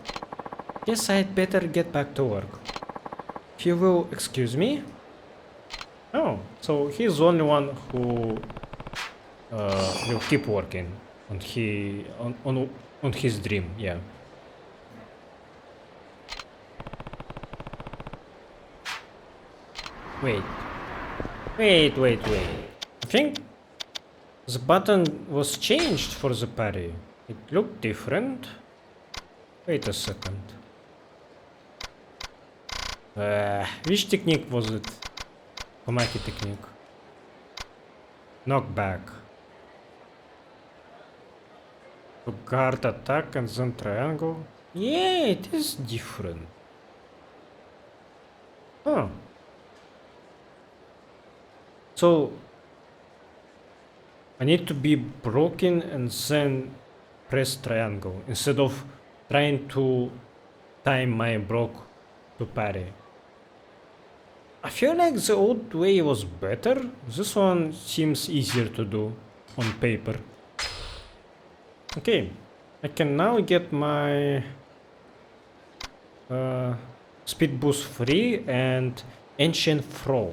Guess I'd better get back to work. If you will excuse me? Oh, so he's the only one who will keep working on his dream, yeah. Wait. I think the button was changed for the parry. It looked different. Wait a second. Which technique was it? Komaki technique. Knockback. To guard attack and then triangle. Yeah, it is different. Oh. So I need to be broken and then press triangle instead of trying to time my block to parry. I feel like the old way was better. This one seems easier to do on paper. Okay, I can now get my speed boost free and ancient throw.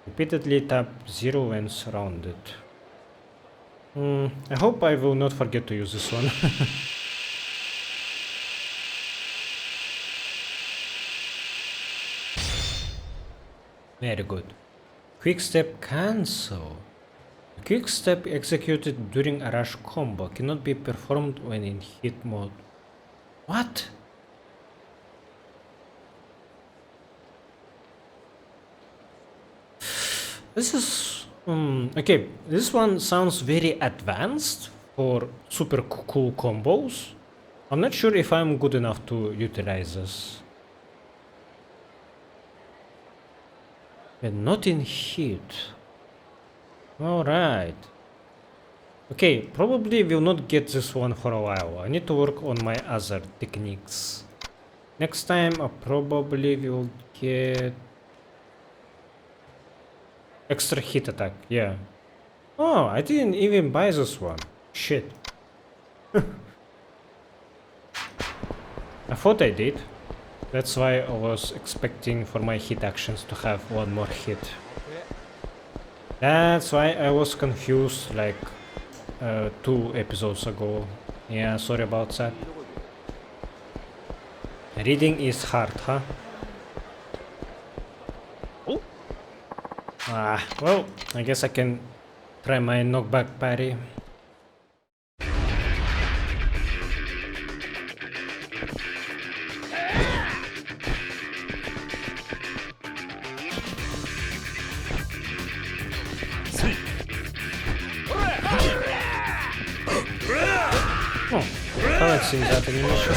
Repeatedly tap 0 when surrounded. I hope I will not forget to use this one. Very good. Quick step cancel. A quick step executed during a rush combo cannot be performed when in hit mode. What? This is... okay, this one sounds very advanced for super cool combos. I'm not sure if I'm good enough to utilize this. And not in heat. Alright. Okay, probably will not get this one for a while. I need to work on my other techniques. Next time I probably will get extra hit attack, yeah. Oh, I didn't even buy this one. Shit. I thought I did. That's why I was expecting for my hit actions to have one more hit. That's why I was confused like 2 episodes ago. Yeah, sorry about that. Reading is hard, huh? Ah, well, I guess I can try my knockback parry. Oh, haven't seen that animation.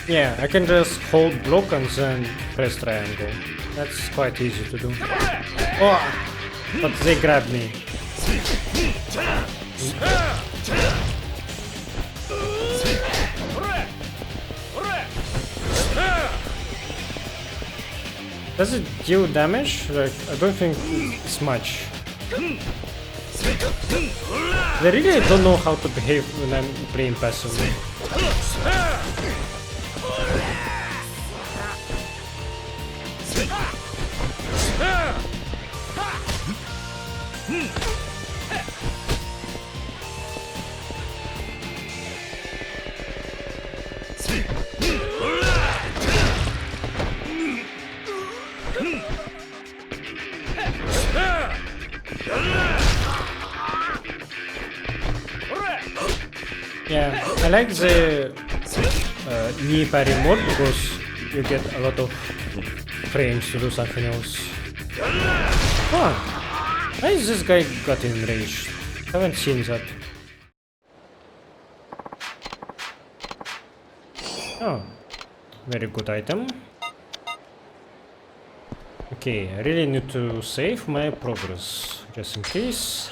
Yeah, I can just hold block and then press triangle. That's quite easy to do. Oh, but they grabbed me. Does it deal damage? Like, I don't think it's much. I really don't know how to behave when I'm playing passively. Yeah, I like the knee parry mode because you get a lot of frames to do something else. Oh, why is this guy got enraged? Haven't seen that. Oh, very good item. Okay, I really need to save my progress, just in case.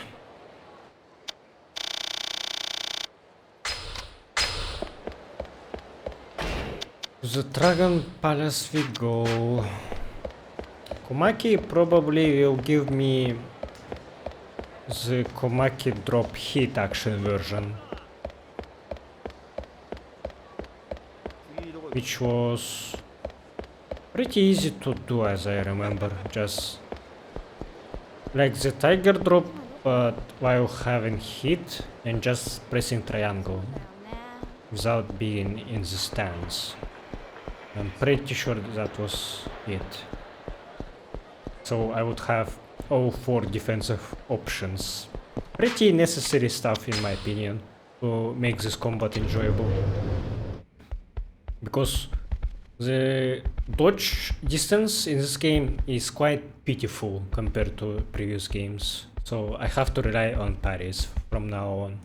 To the Dragon Palace we go. Komaki probably will give me the Komaki drop hit action version, which was pretty easy to do as I remember, just like the tiger drop but while having hit and just pressing triangle without being in the stance. I'm pretty sure that was it. So I would have all 4 defensive options. Pretty necessary stuff in my opinion to make this combat enjoyable. Because the dodge distance in this game is quite pitiful compared to previous games. So I have to rely on parries from now on.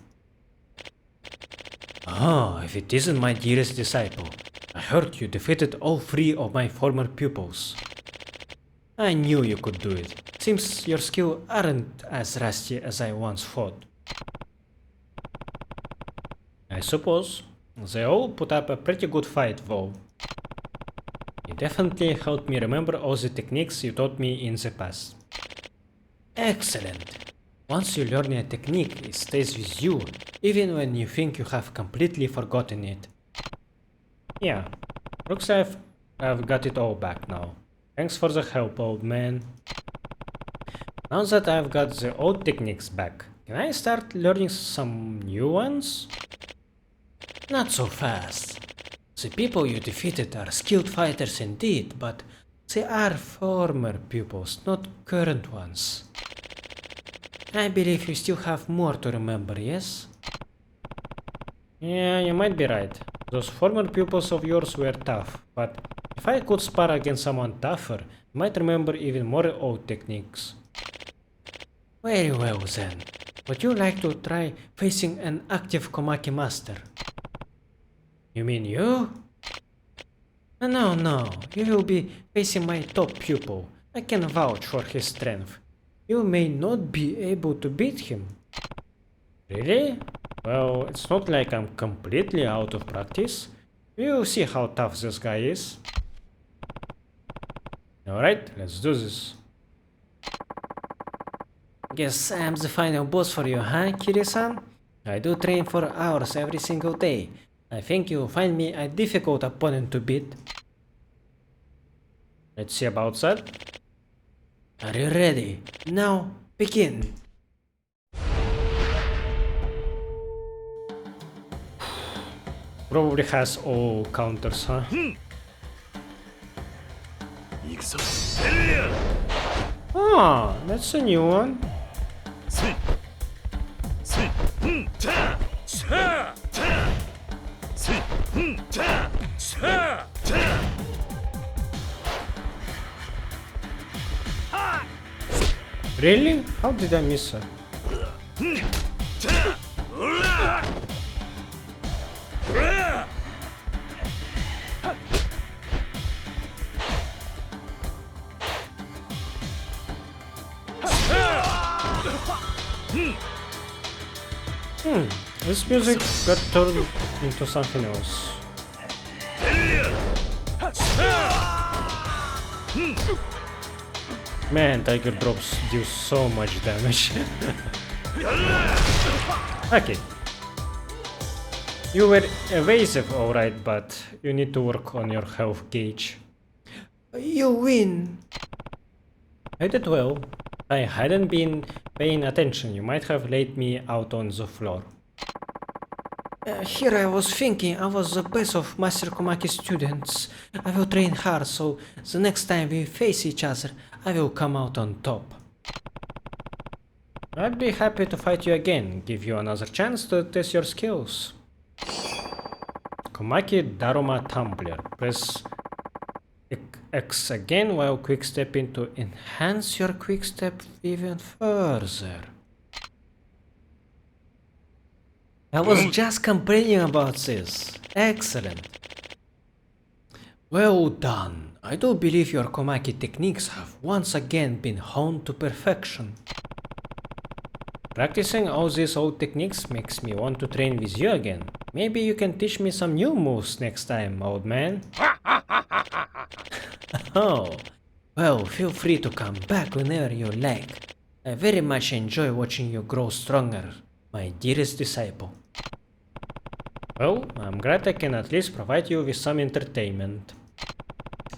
Ah, if it isn't my dearest disciple. I heard you defeated all 3 of my former pupils. I knew you could do it. Seems your skills aren't as rusty as I once thought. I suppose. They all put up a pretty good fight though. You definitely helped me remember all the techniques you taught me in the past. Excellent! Once you learn a technique, it stays with you, even when you think you have completely forgotten it. Yeah, looks like I've got it all back now. Thanks for the help, old man. Now that I've got the old techniques back, can I start learning some new ones? Not so fast. The people you defeated are skilled fighters indeed, but they are former pupils, not current ones. I believe you still have more to remember, yes? Yeah, you might be right. Those former pupils of yours were tough, but if I could spar against someone tougher, I might remember even more old techniques. Very well then. Would you like to try facing an active Komaki master? You mean you? No, you will be facing my top pupil. I can vouch for his strength. You may not be able to beat him. Really? Well, it's not like I'm completely out of practice. We'll see how tough this guy is. Alright, let's do this. Guess I'm the final boss for you, huh, Kiri-san? I do train for hours every single day. I think you'll find me a difficult opponent to beat. Let's see about that. Are you ready? Now, begin! Probably has all counters, huh? 行くぞエリア Ah, that's a new one. スイスイターシャータースイターシャーター Really? How did I miss her? This music got turned into something else. Man, Tiger drops do so much damage. Okay. You were evasive, alright, but you need to work on your health gauge. You win! I did well. I hadn't been paying attention. You might have laid me out on the floor. Here I was thinking I was the best of Master Komaki's students. I will train hard, so the next time we face each other, I will come out on top. I'd be happy to fight you again, give you another chance to test your skills. Komaki Daruma Tumbler. Press X again while quick stepping to enhance your quick step even further. I was just complaining about this. Excellent. Well done. I do believe your Komaki techniques have once again been honed to perfection. Practicing all these old techniques makes me want to train with you again. Maybe you can teach me some new moves next time, old man. Oh, well, feel free to come back whenever you like. I very much enjoy watching you grow stronger, my dearest disciple. Well, I'm glad I can at least provide you with some entertainment.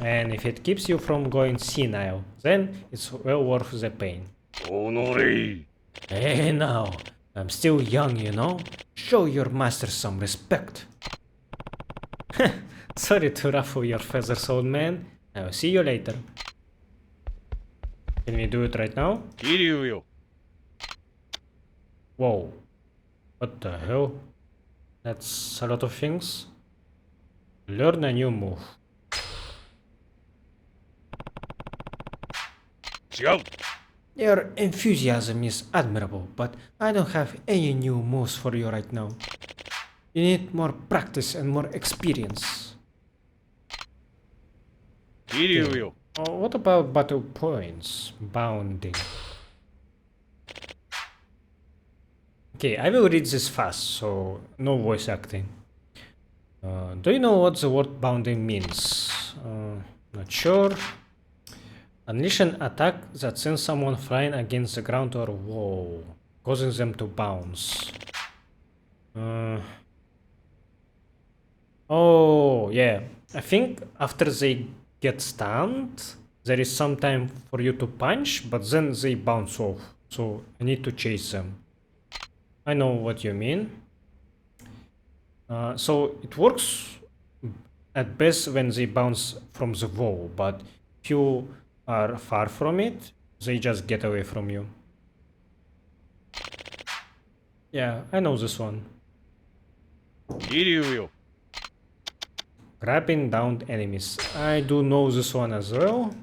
And if it keeps you from going senile, then it's well worth the pain. おのれ Hey now, I'm still young, you know? Show your master some respect. Sorry to ruffle your feathers, old man. I will see you later. Can we do it right now? 桐生よ Whoa. What the hell? That's a lot of things. Learn a new move. 違う Your enthusiasm is admirable, but I don't have any new moves for you right now. You need more practice and more experience. 桐生よ Oh, what about battle points? Bounding. Okay, I will read this fast, so no voice acting. Do you know what the word bounding means? Not sure. Unleash an attack that sends someone flying against the ground or wall, causing them to bounce. Oh, yeah. I think after they get stunned, there is some time for you to punch, but then they bounce off. So I need to chase them. I know what you mean. So it works at best when they bounce from the wall, but if you are far from it, they just get away from you. Yeah, I know this one. 桐生よ Grabbing down enemies. I do know this one as well.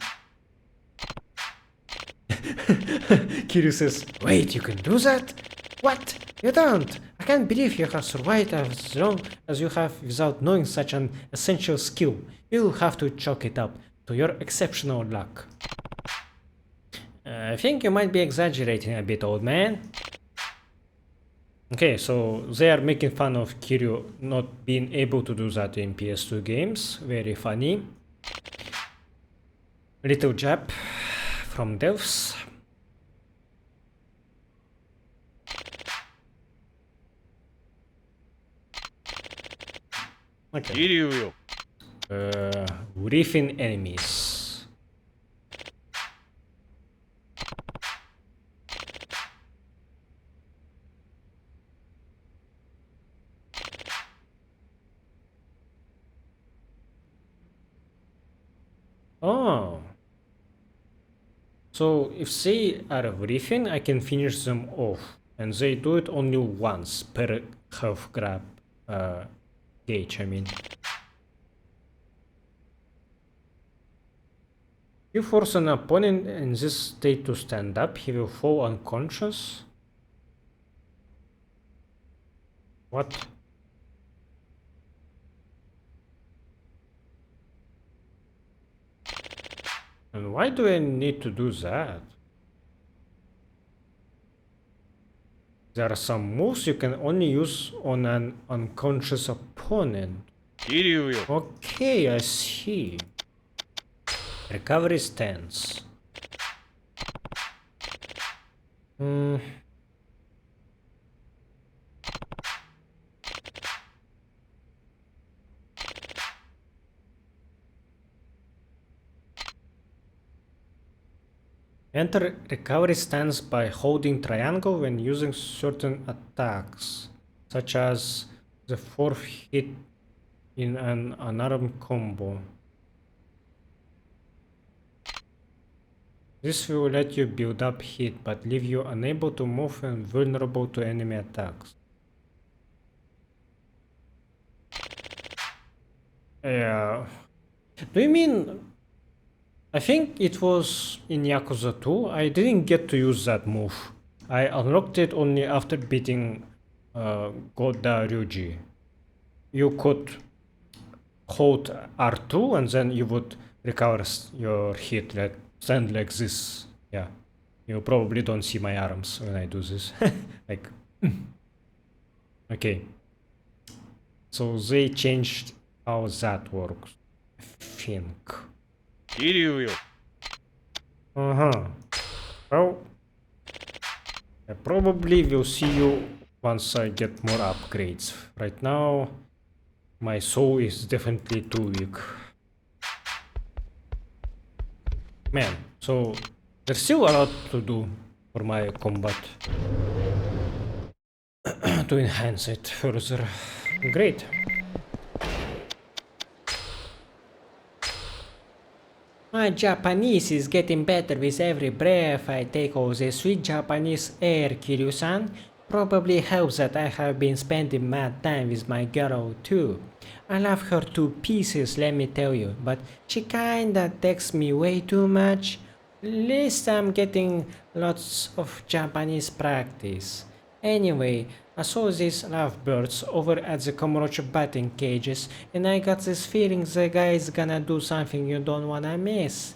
Kiryu says, wait, you can do that? What? You don't? I can't believe you have survived as long as you have without knowing such an essential skill. You'll have to chalk it up to your exceptional luck. I think you might be exaggerating a bit, old man. Okay, so they are making fun of Kiryu not being able to do that in PS2 games. Very funny. Little jab from devs. Okay. 桐生よ Riffing enemies. Oh. So if they are riffing, I can finish them off. And they do it only once per health grab gauge, I mean. You force an opponent in this state to stand up, he will fall unconscious. What? And why do I need to do that? There are some moves you can only use on an unconscious opponent. 桐生よ Okay, I see. Recovery stance. Enter recovery stance by holding triangle when using certain attacks, such as the fourth hit in an unarmed combo. This will let you build up hit, but leave you unable to move and vulnerable to enemy attacks. Yeah. Do you mean... I think it was in Yakuza 2. I didn't get to use that move. I unlocked it only after beating Goda Ryuji. You could hold R2 and then you would recover your hit, like stand like this. Yeah, you probably don't see my arms when I do this. Like, okay. So they changed how that works, I think. 桐生よ Well, I probably will see you once I get more upgrades. Right now, my soul is definitely too weak. Man, so there's still a lot to do for my combat to enhance it further. Great. My Japanese is getting better with every breath I take. All the sweet Japanese air, Kiryu-san. Probably helps that I have been spending mad time with my girl too. I love her to pieces, let me tell you, but she kinda texts me way too much. At least I'm getting lots of Japanese practice. Anyway, I saw these lovebirds over at the Komorocho batting cages, and I got this feeling the guy is gonna do something you don't wanna miss.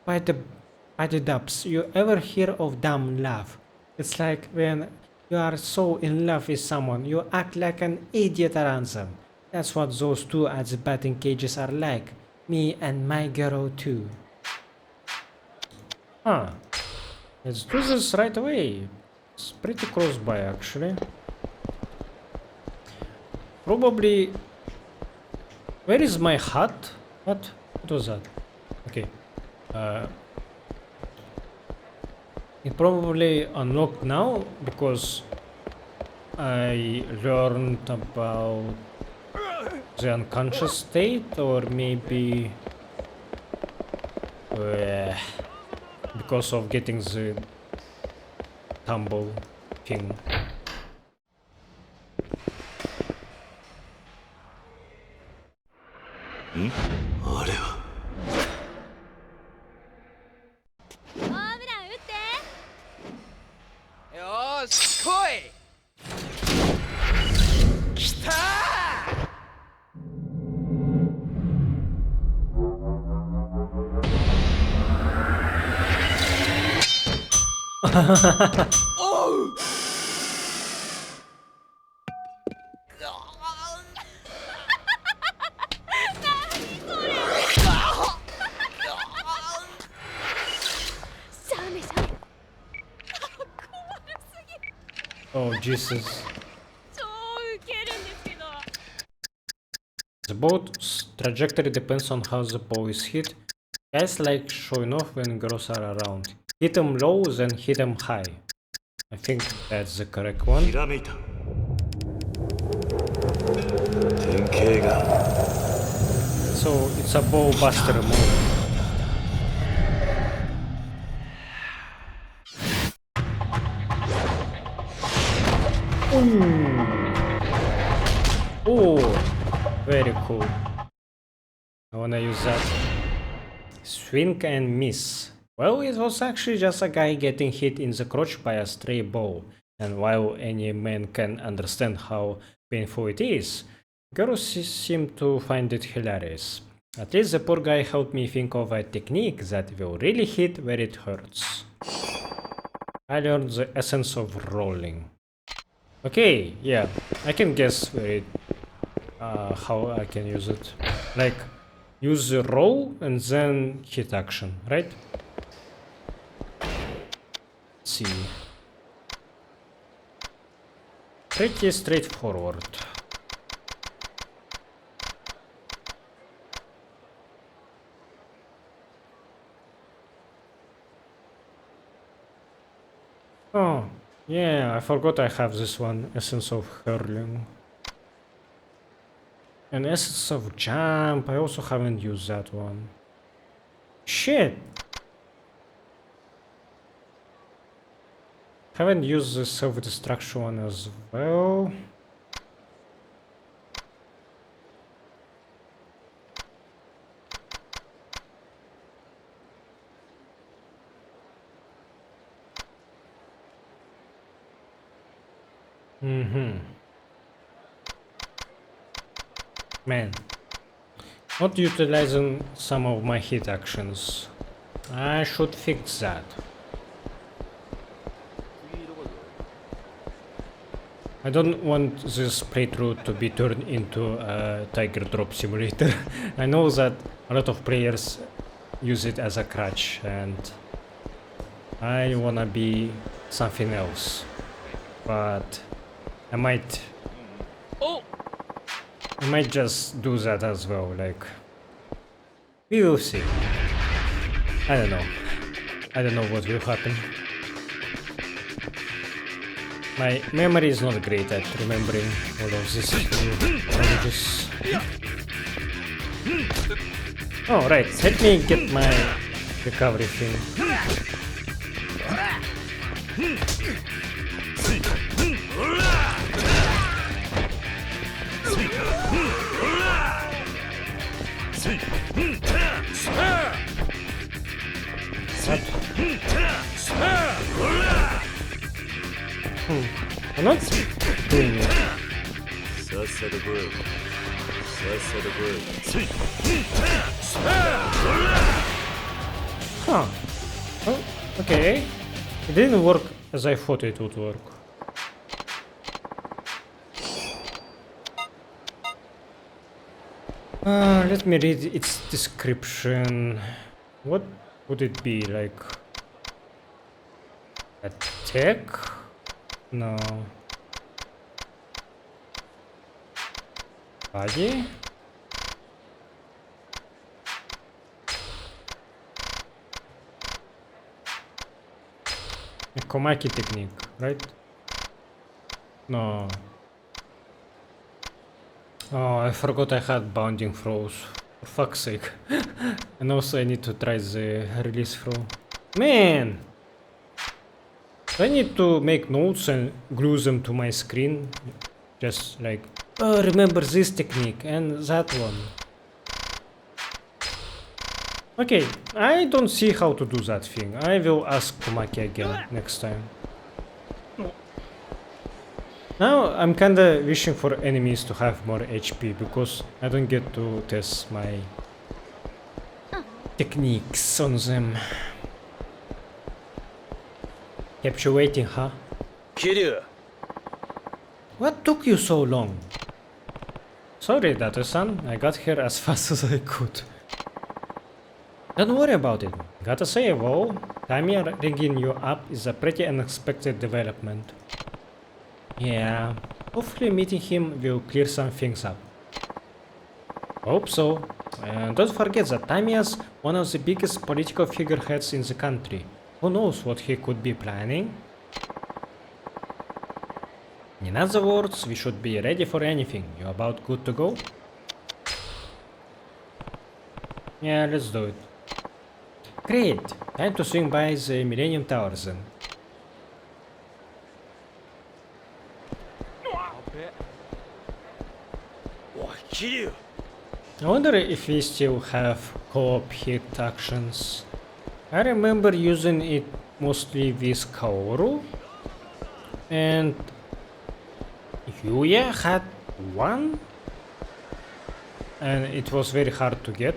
By the dubs, you ever hear of dumb love? It's like when you are so in love with someone, you act like an idiot around them. That's what those two at the batting cages are like. Me and my girl too. Huh. Let's do this right away. It's pretty close by actually. Probably... Where is my hut? What was that? Okay. It probably unlocked now because I learned about the unconscious state, or maybe because of getting the tumble thing. Yoし来い来たー Oh Jesus. The boat's trajectory depends on how the ball is hit. Guys like showing off when girls are around. Hit them low, then hit them high. I think that's the correct one. ひらめいた典型が So it's a ball buster move. Oh, very cool. I wanna use that. Swing and miss. Well, it was actually just a guy getting hit in the crotch by a stray ball. And while any man can understand how painful it is, girls seem to find it hilarious. At least the poor guy helped me think of a technique that will really hit where it hurts. I learned the essence of rolling. Okay, yeah, I can guess where it, how I can use it. Like, use the roll and then hit action, right? Let's see. Pretty straightforward. Oh, yeah, I forgot I have this one, Essence of Hurling. And Essence of Jump, I also haven't used that one. Shit! Haven't used the self-destruction one as well. Man, not utilizing some of my hit actions. I should fix that. I don't want this playthrough to be turned into a Tiger Drop simulator. I know that a lot of players use it as a crutch, and I wanna be something else. But I might just do that as well, like, we will see. I don't know what will happen. My memory is not great at remembering all of these new languages. Oh right, let me get my recovery thing. I'm not doing it. Huh. Oh, okay. It didn't work as I thought it would work. Let me read its description. What would it be like? Attack? No. Body? A Komaki technique, right? No. Oh, I forgot I had bounding throws. For fuck's sake. And also I need to try the release throw. Man! I need to make notes and glue them to my screen. Just like, oh, remember this technique and that one. Okay, I don't see how to do that thing. I will ask Komaki again next time. Now I'm kinda wishing for enemies to have more HP because I don't get to test my techniques on them. Kept you waiting, huh? Kiryu. What took you so long? Sorry, Data-san, I got here as fast as I could. Don't worry about it. Gotta say though, Tamiya rigging you up is a pretty unexpected development. Yeah, hopefully meeting him will clear some things up. Hope so. And don't forget that Tamiya's one of the biggest political figureheads in the country. Who knows what he could be planning? In other words, we should be ready for anything. You about good to go? Yeah, let's do it. Great! Time to swing by the Millennium Towers then. Oh, Kiryu. I wonder if we still have co-op hit actions. I remember using it mostly with Kaoru. And Yuya had one? And it was very hard to get.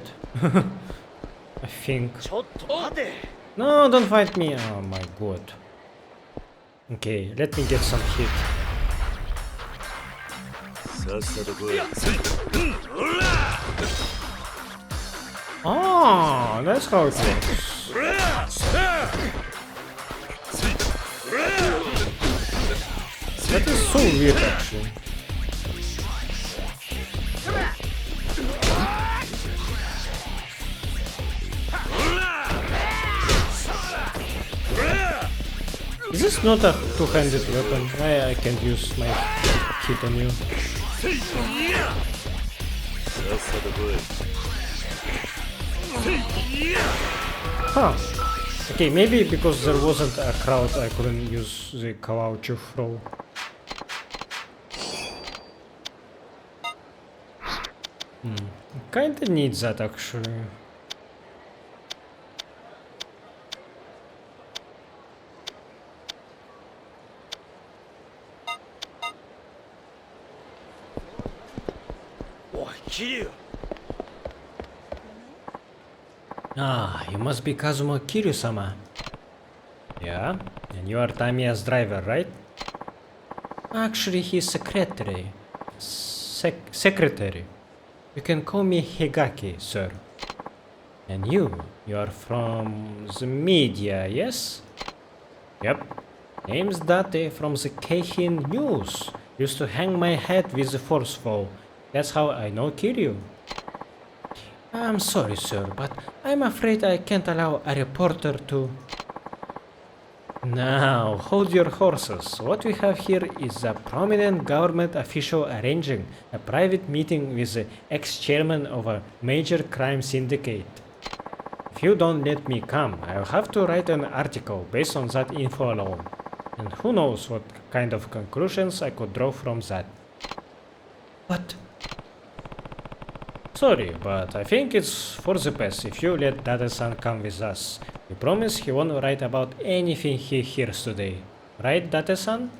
I think. ちょっと待て。 No, don't fight me. Oh my god. Okay, let me get some hit. さっさと来い。ほら。 Oh, that's how it works. ほら。さあ。 That is so weird actually. Is this not a two-handed weapon? I can't use my hit on you. さっさと来い。 Huh. Okay, maybe because there wasn't a crowd I couldn't use the Kawauchu throw. Kinda need that actually. Oh, Kiryu. Ah, you must be Kazuma Kiryu-sama. Yeah, and you are Tamiya's driver, right? Actually, he's secretary. Secretary. You can call me Higaki, sir. And you are from the media, yes? Yep. Name's Date from the Keihin News. Used to hang my head with the forceful. That's how I know Kiryu. I'm sorry, sir, but I'm afraid I can't allow a reporter to... Now, hold your horses. What we have here is a prominent government official arranging a private meeting with the ex-chairman of a major crime syndicate. If you don't let me come, I'll have to write an article based on that info alone. And who knows what kind of conclusions I could draw from that. But... Sorry, but I think it's for the best if you let Dada-san come with us. We promise he won't write about anything he hears today. Right, Dada-san?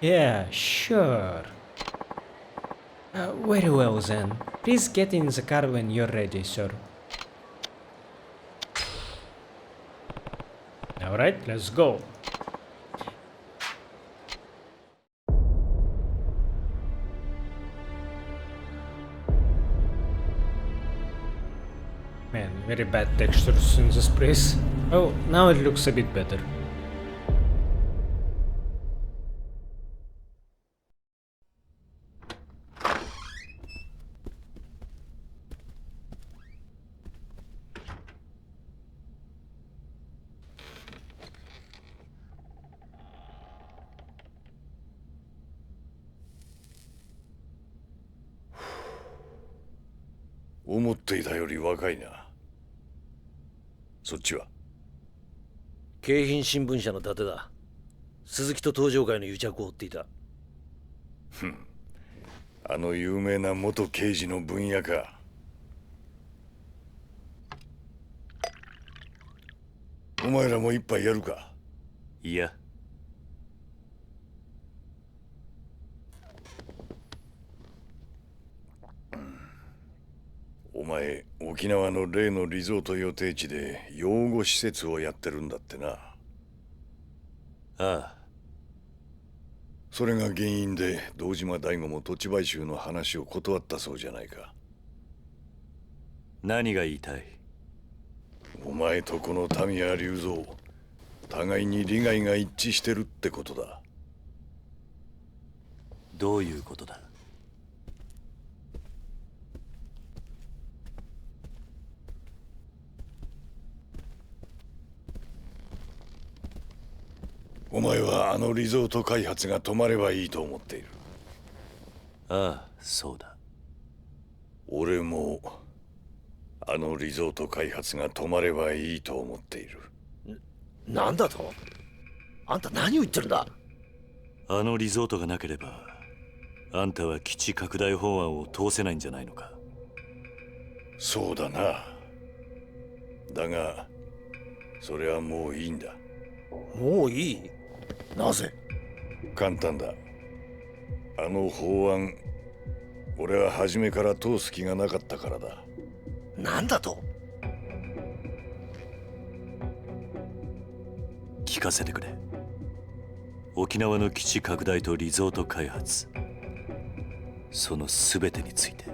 Yeah, sure. Very well then. Please get in the car when you're ready, sir. Alright, let's go. Man, very bad textures in this place. Oh, now it looks a bit better. 思っていたより若いな。そっちは？京浜新聞社の伊達だ。鈴木と東上会の癒着を追っていた。あの有名な元刑事の分野か。お前らも一杯やるか？いや。お前、沖縄の例のリゾート予定地で養護施設をやってるんだってな。ああ。それが原因で堂島大吾も土地買収の話を断ったそうじゃないか。何が言いたい？お前とこの民谷隆三、互いに利害が一致してるってことだ。どういうことだ？お前はあのリゾート開発が止まればいいと思っている。ああ、そうだ。俺もあのリゾート開発が止まればいいと思っている。なんだと？あんた何を言ってるんだ？あのリゾートがなければ、あんたは基地拡大法案を通せないんじゃないのか？そうだな。だがそれはもういいんだ。もういい？なぜ？簡単だ。あの法案、俺は初めから通す気がなかったからだ。なんだと？聞かせてくれ。沖縄の基地拡大とリゾート開発、その全てについて。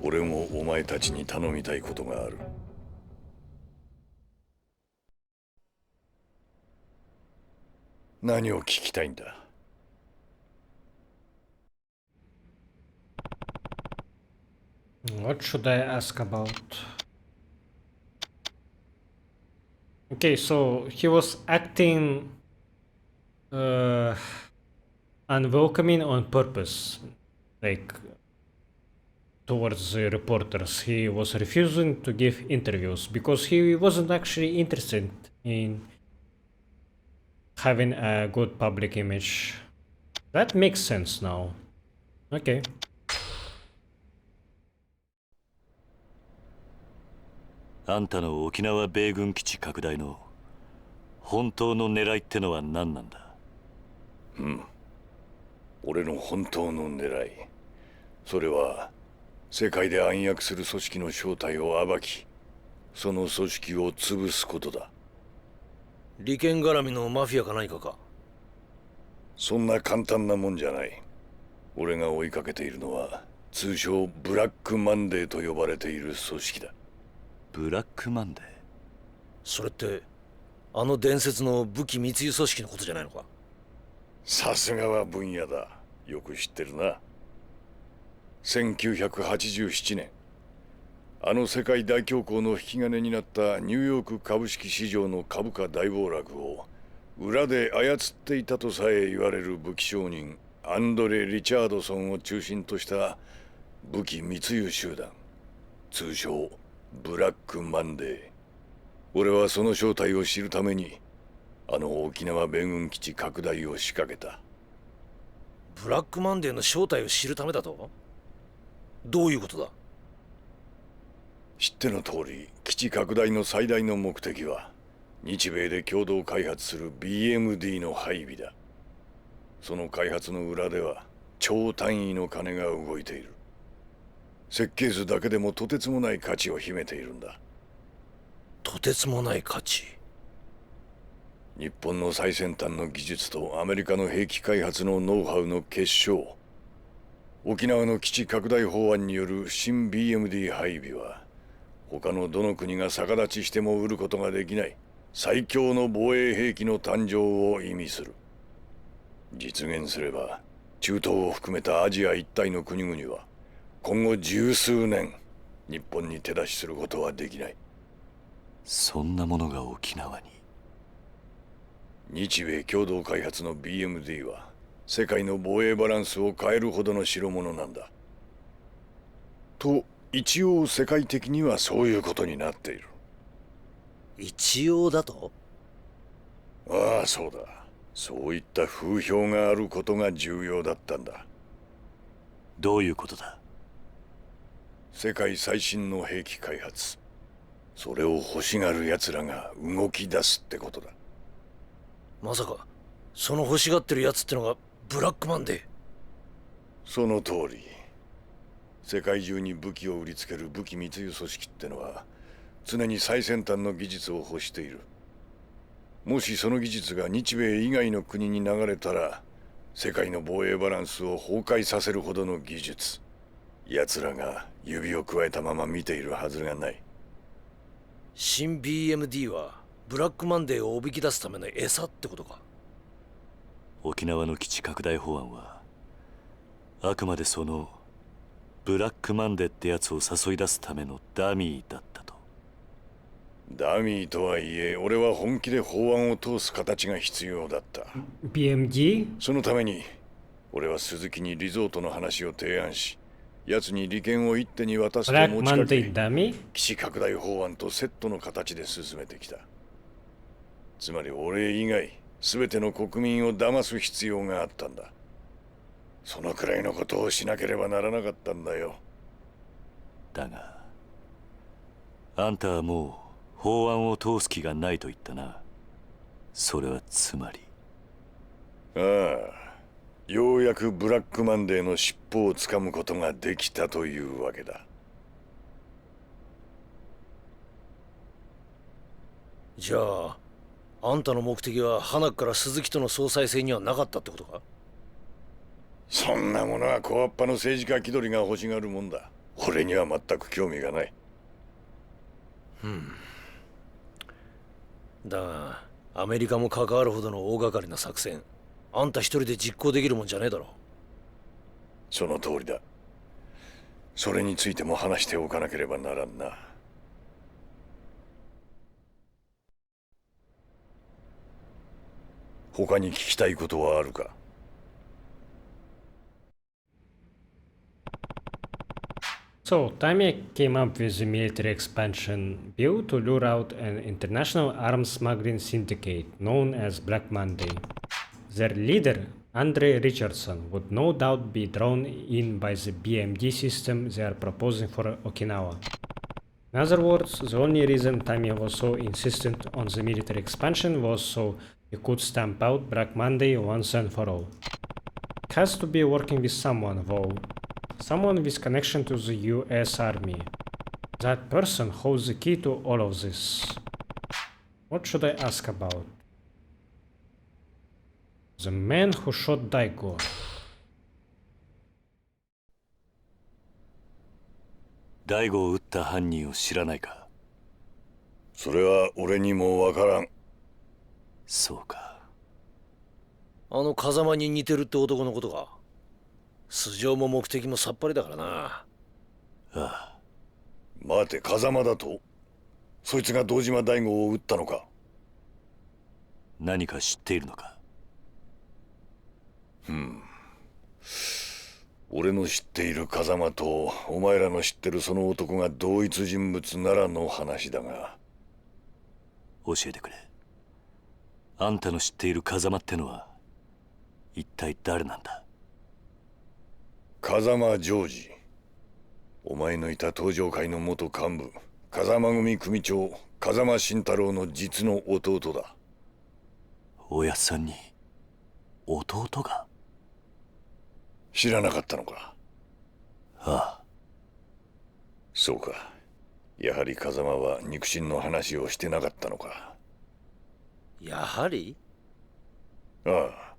俺もお前たちに頼みたいことがある。何を聞きたいんだ？What should I ask about? Okay, so he was acting unwelcoming on purpose, like towards the reporters. He was refusing to give interviews because he wasn't actually interested in having a good public image. That makes sense now. Okay. あんたの沖縄米軍基地拡大の本当の狙いってのは何なんだ？俺の本当の狙い、それは世界で暗躍する組織の正体を暴き、その組織を潰すことだ。利権絡みのマフィアか何かか？そんな簡単なもんじゃない。俺が追いかけているのは通称ブラックマンデーと呼ばれている組織だ。ブラックマンデー？それってあの伝説の武器密輸組織のことじゃないのか？さすがは分野だ。よく知ってるな。1987年、あの世界大恐慌の引き金になったニューヨーク株式市場の株価大暴落を裏で操っていたとさえ言われる武器商人アンドレ・リチャードソンを中心とした武器密輸集団、通称ブラックマンデー。俺はその正体を知るためにあの沖縄米軍基地拡大を仕掛けた。ブラックマンデーの正体を知るためだと？どういうことだ？知っての通り、基地拡大の最大の目的は日米で共同開発する BMD の配備だ。その開発の裏では超単位の金が動いている。設計図だけでもとてつもない価値を秘めているんだ。とてつもない価値？日本の最先端の技術とアメリカの兵器開発のノウハウの結晶。沖縄の基地拡大法案による新 BMD 配備は他のどの国が逆立ちしても売ることができない最強の防衛兵器の誕生を意味する。実現すれば中東を含めたアジア一帯の国々は今後十数年日本に手出しすることはできない。そんなものが沖縄に？日米共同開発の BMD は世界の防衛バランスを変えるほどの代物なんだ。と一応世界的にはそういうことになっている。一応だと？ああ、そうだ。そういった風評があることが重要だったんだ。どういうことだ？世界最新の兵器開発、それを欲しがる奴らが動き出すってことだ。まさかその欲しがってるやつってのがブラックマンデー？その通り。世界中に武器を売りつける武器密輸組織ってのは常に最先端の技術を欲している。もしその技術が日米以外の国に流れたら世界の防衛バランスを崩壊させるほどの技術、奴らが指をくわえたまま見ているはずがない。新 BMD はブラックマンデーをおびき出すための餌ってことか？沖縄の基地拡大法案はあくまでそのブラックマンデーってやつを誘い出すためのダミーだったと。ダミーとはいえ、俺は本気で法案を通す形が必要だった。 BMG? そのために俺は鈴木にリゾートの話を提案し、奴に利権を一手に渡すと Black 持ちか Monday け、 dummy? 基地拡大法案とセットの形で進めてきた。つまり俺以外全ての国民を騙す必要があったんだ。そのくらいのことをしなければならなかったんだよ。だがあんたはもう法案を通す気がないと言ったな。それはつまり？ああ、ようやくブラックマンデーの尻尾をつかむことができたというわけだ。じゃああんたの目的は花から鈴木との総裁選にはなかったってことか？そんなものは小っぱの政治家気取りが欲しがるもんだ。俺には全く興味がない。だがアメリカも関わるほどの大掛かりな作戦、あんた一人で実行できるもんじゃねえだろ。その通りだ。それについても話しておかなければならんな。他に聞きたいことはあるか？So, Tamia came up with a military expansion bill to lure out an international arms smuggling syndicate known as Black Monday. Their leader, Andre Richardson, would no doubt be drawn in by the BMD system they are proposing for Okinawa. In other words, the only reason Tamia was so insistent on the military expansion was so he could stamp out Black Monday once and for all. It has to be working with someone, though. Someone with connection to the US Army. That person holds the key to all of this. What should I ask about? The man who shot Daigo. 大悟を撃った犯人を知らないか？それは俺にもわからん。そうか。あの風間に似てるって男のことか？素性も目的もさっぱりだからな。ああ。待て、風間だと？そいつが堂島大吾を撃ったのか？何か知っているのか？俺の知っている風間とお前らの知ってるその男が同一人物ならの話だが。教えてくれ。あんたの知っている風間ってのは一体誰なんだ？風間ジョージ。お前のいた東上会の元幹部、風間組組長風間慎太郎の実の弟だ。おやっさんに弟が？知らなかったのか？ああ。そうか。やはり風間は肉親の話をしてなかったのか。やはり？ああ。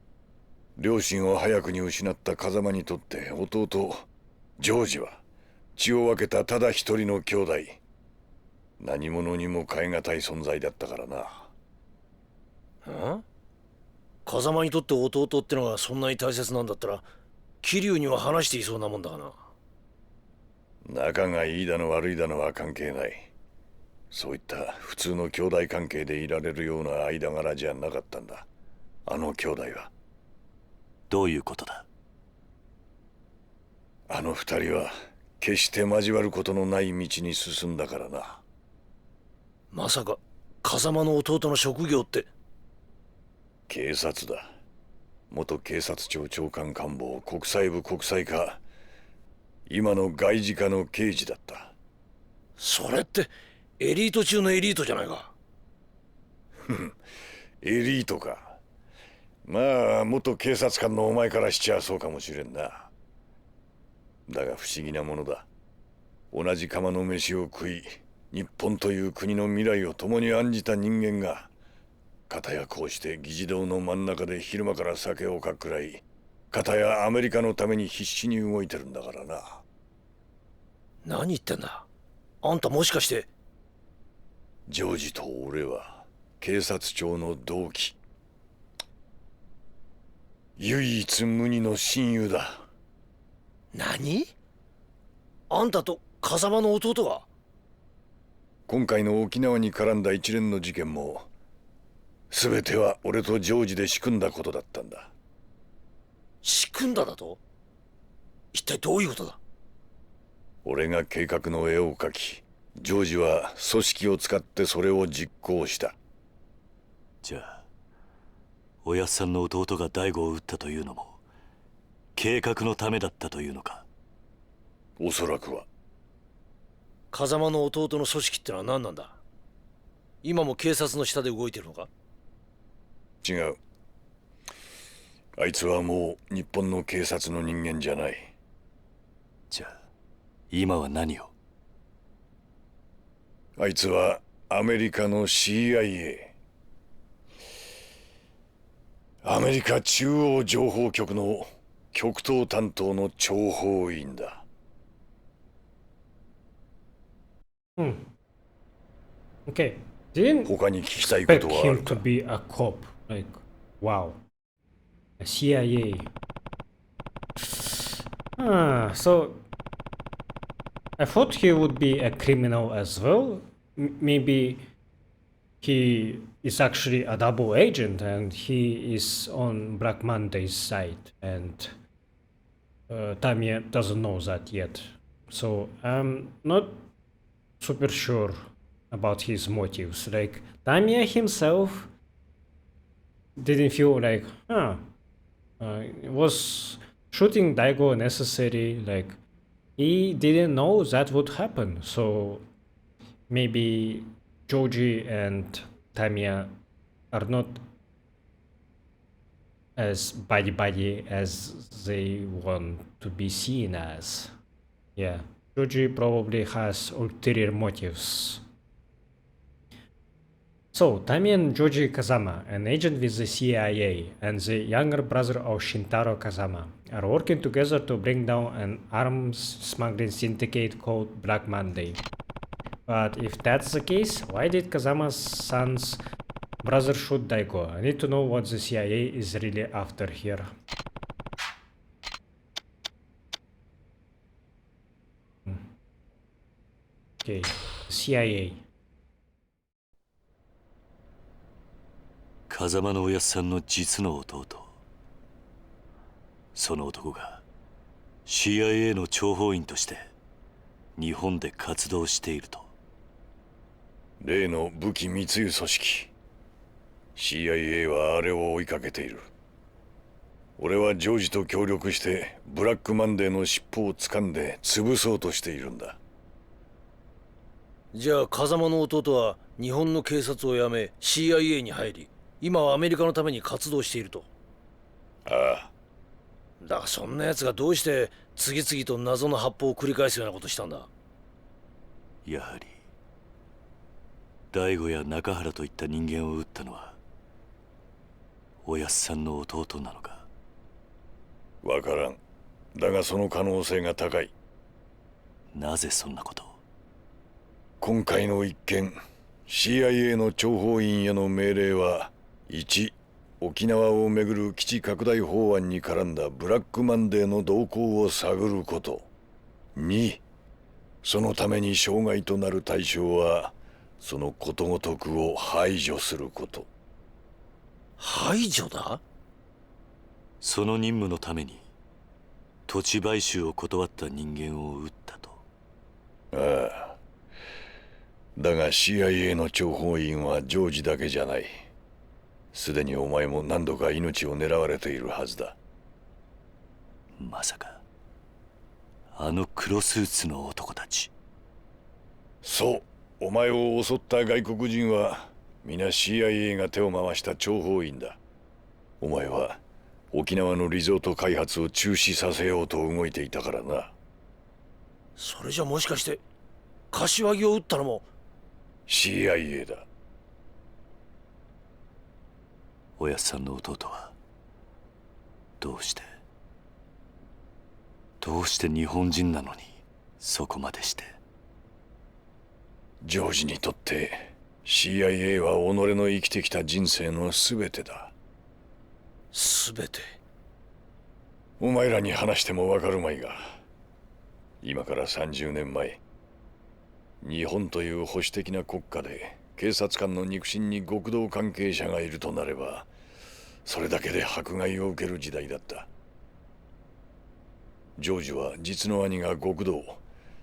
両親を早くに失った風間にとって弟ジョージは血を分けたただ一人の兄弟、何者にも代え難い存在だったからな。ん？風間にとって弟ってのがそんなに大切なんだったら桐生には話していそうなもんだがな。仲がいいだの悪いだのは関係ない。そういった普通の兄弟関係でいられるような間柄じゃなかったんだ、あの兄弟は。どういうことだ？あの二人は決して交わることのない道に進んだからな。まさか風間の弟の職業って？警察だ。元警察庁長官官房国際部国際課、今の外事課の刑事だった。それってエリート中のエリートじゃないか。エリートか。まあ元警察官のお前からしちゃそうかもしれんな。だが不思議なものだ。同じ釜の飯を食い、日本という国の未来を共に案じた人間が、片やこうして議事堂の真ん中で昼間から酒をかっくらい、片やアメリカのために必死に動いてるんだからな。何言ってんだ？あんたもしかして。ジョージと俺は警察庁の同期、唯一無二の親友だ。何？あんたと風間の弟が？今回の沖縄に絡んだ一連の事件も全ては俺とジョージで仕組んだことだったんだ。仕組んだだと？一体どういうことだ？俺が計画の絵を描き、ジョージは組織を使ってそれを実行した。じゃあおやっさんの弟が大悟を撃ったというのも計画のためだったというのか？おそらくは。風間の弟の組織ってのは何なんだ？今も警察の下で動いてるのか？違う。あいつはもう日本の警察の人間じゃない。じゃあ今は何を？あいつはアメリカの CIA、 アメリカ中央情報局の極東担当の諜報員だ。Okay. Didn't 他に聞きたいこ expect とはある him か？ to be a cop. Like, wow. A CIA. So I thought he would be a criminal as well. Maybe he is actually a double agent and he is on Black Monday's side, and Tamiya doesn't know that yet. So I'm not super sure about his motives. Like, Tamiya himself didn't feel like, was shooting Daigo necessary? Like, he didn't know that would happen. So maybe Joji and Tamiya are not as buddy as they want to be seen as. Yeah, Joji probably has ulterior motives. So, Tami and Joji Kazama, an agent with the CIA, and the younger brother of Shintaro Kazama, are working together to bring down an arms smuggling syndicate called Black Monday. But if that's the case, why did Kazama's son's brother shoot Daigo? I need to know what the CIA is really after here. Okay, CIA. 風間のおやっさんの実の弟。その男が CIA の諜報員として日本で活動していると。例の武器密輸組織 CIA はあれを追いかけている。俺はジョージと協力してブラックマンデーの尻尾を掴んで潰そうとしているんだ。じゃあ風間の弟は日本の警察を辞め CIA に入り、今はアメリカのために活動していると。ああ。だがそんな奴がどうして次々と謎の発砲を繰り返すようなことしたんだ？やはり大悟や中原といった人間を撃ったのはおやっさんの弟なのか？わからん。だがその可能性が高い。なぜそんなことを？今回の一件、 CIA の諜報員への命令は1、沖縄をめぐる基地拡大法案に絡んだブラックマンデーの動向を探ること。2、そのために障害となる対象はそのことごとくを排除すること。排除だ？その任務のために土地買収を断った人間を撃ったと。ああ。だが CIA の諜報員はジョージだけじゃない。すでにお前も何度か命を狙われているはずだ。まさかあの黒スーツの男たち。そう、お前を襲った外国人は皆 CIA が手を回した諜報員だ。お前は沖縄のリゾート開発を中止させようと動いていたからな。それじゃもしかして柏木を撃ったのも CIA だ。おやっさんの弟はどうして日本人なのにそこまでして。ジョージにとって CIA は己の生きてきた人生の全てだ。全て。お前らに話してもわかるまいが、今から30年前、日本という保守的な国家で警察官の肉親に極道関係者がいるとなれば、それだけで迫害を受ける時代だった。ジョージは実の兄が極道、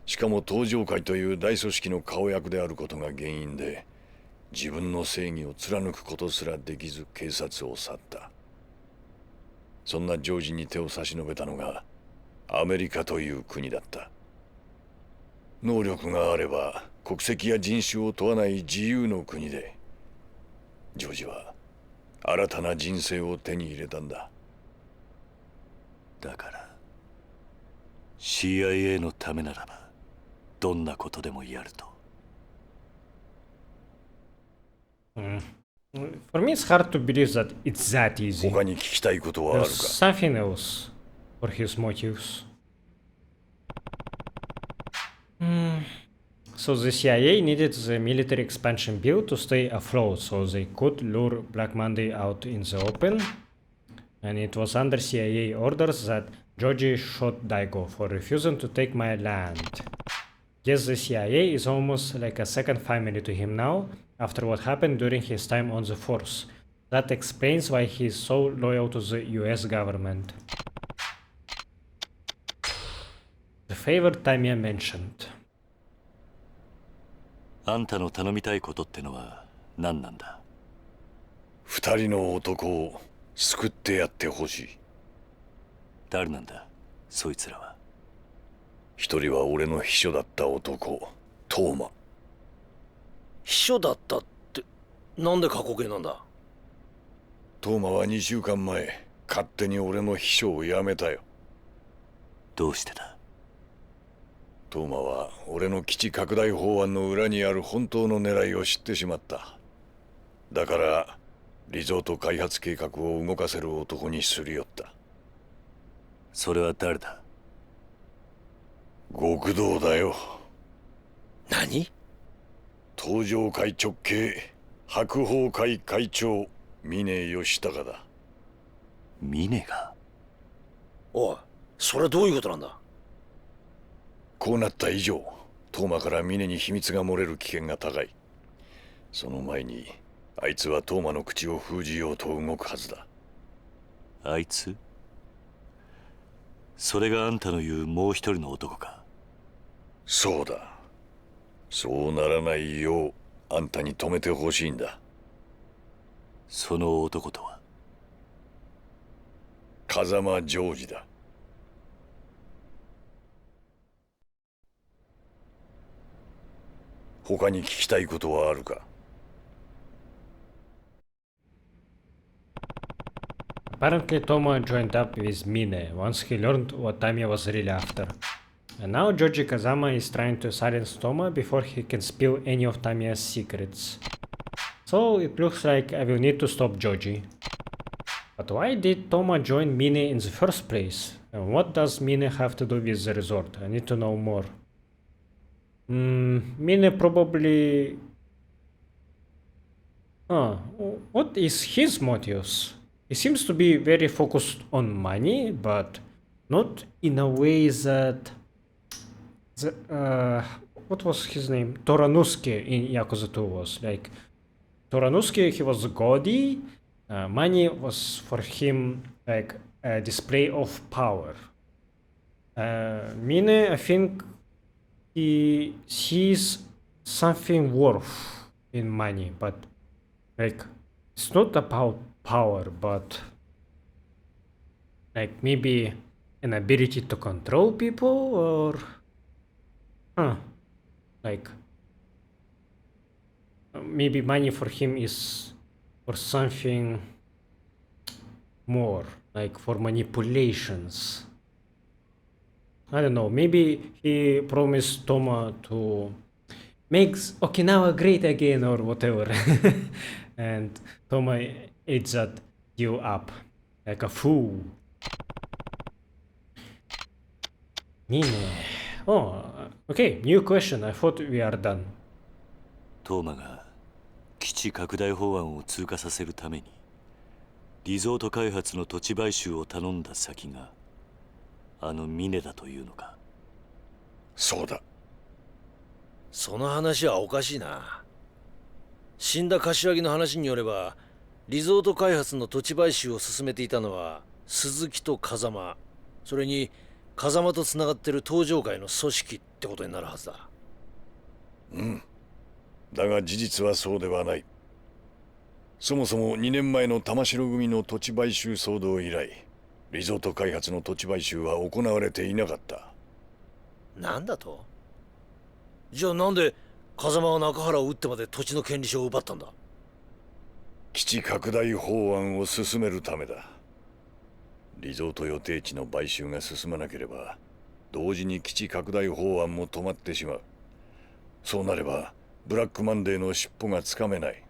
しかも東上会という大組織の顔役であることが原因で、自分の正義を貫くことすらできず警察を去った。そんなジョージに手を差し伸べたのがアメリカという国だった。能力があれば国籍や人種を問わない自由の国で、ジョージは新たな人生を手に入れたんだ。だから CIA のためならばどんなことでもやると。For me, it's hard to believe that it's that easy. 他に聞きたいことはある There's か？ something else for his motives. So the CIA needed the military expansion bill to stay afloat, so they could lure Black Monday out in the open. And it was under CIA orders that Georgie shot Daigo for refusing to take my land. Guess the CIA is almost like a second family to him now, after what happened during his time on the force. That explains why he is so loyal to the US government. The favorite Tamiya mentioned. あんたの頼みたいことってのは何なんだ？二人の男を救ってやってほしい。誰なんだそいつらは？一人は俺の秘書だった男、トーマ。秘書だったってなんで過去形なんだ？トーマは2週間前、勝手に俺の秘書を辞めたよ。どうしてだ？トーマは俺の基地拡大法案の裏にある本当の狙いを知ってしまった。だからリゾート開発計画を動かせる男にすり寄った。それは誰だ？極道だよ。何？東上会直系白鵬会会長峰義孝だ。峰が？おい、それはどういうことなんだ？こうなった以上、トーマから峰に秘密が漏れる危険が高い。その前にあいつはトーマの口を封じようと動くはずだ。あいつ？それがあんたの言うもう一人の男か？そうだ。そうならないようあんたに止めてほしいんだ。その男とは？風間ジョージだ。他に聞きたいことはあるか？ Apparently, Tomo joined up with Mine once he learned what Tamiya was really after. And now Joji Kazama is trying to silence Toma before he can spill any of Tamiya's secrets. So it looks like I will need to stop Joji. But why did Toma join Mine in the first place? And what does Mine have to do with the resort? I need to know more. Mine probably... what is his motives? He seems to be very focused on money, but not in a way that... what was his name? Toranusuke in Yakuza 2 was. Like, Toranusuke, he was gaudy. Money was for him like display of power. Mine, I think he sees something worth in money, but like it's not about power, but like maybe an ability to control people or like maybe money for him is for something more, like for manipulations. I don't know, maybe he promised Toma to make Okinawa great again or whatever. And Toma ate that deal up like a fool. Mine. Oh, okay, new question. I thought we are done. トーマが基地拡大法案を通過させるためにリゾート開発の土地買収を頼んだ先があの峰だというのか。そうだ。その話はおかしいな。死んだ柏木の話によればリゾート開発の土地買収を進めていたのは鈴木と風間、それに風間とつながってる東上会の組織ってことになるはずだ。うん。だが事実はそうではない。そもそも2年前の玉城組の土地買収騒動以来、リゾート開発の土地買収は行われていなかった。なんだと？じゃあなんで風間は中原を撃ってまで土地の権利書を奪ったんだ？基地拡大法案を進めるためだ。リゾート予定地の買収が進まなければ、同時に基地拡大法案も止まってしまう。そうなればブラックマンデーの尻尾がつかめない。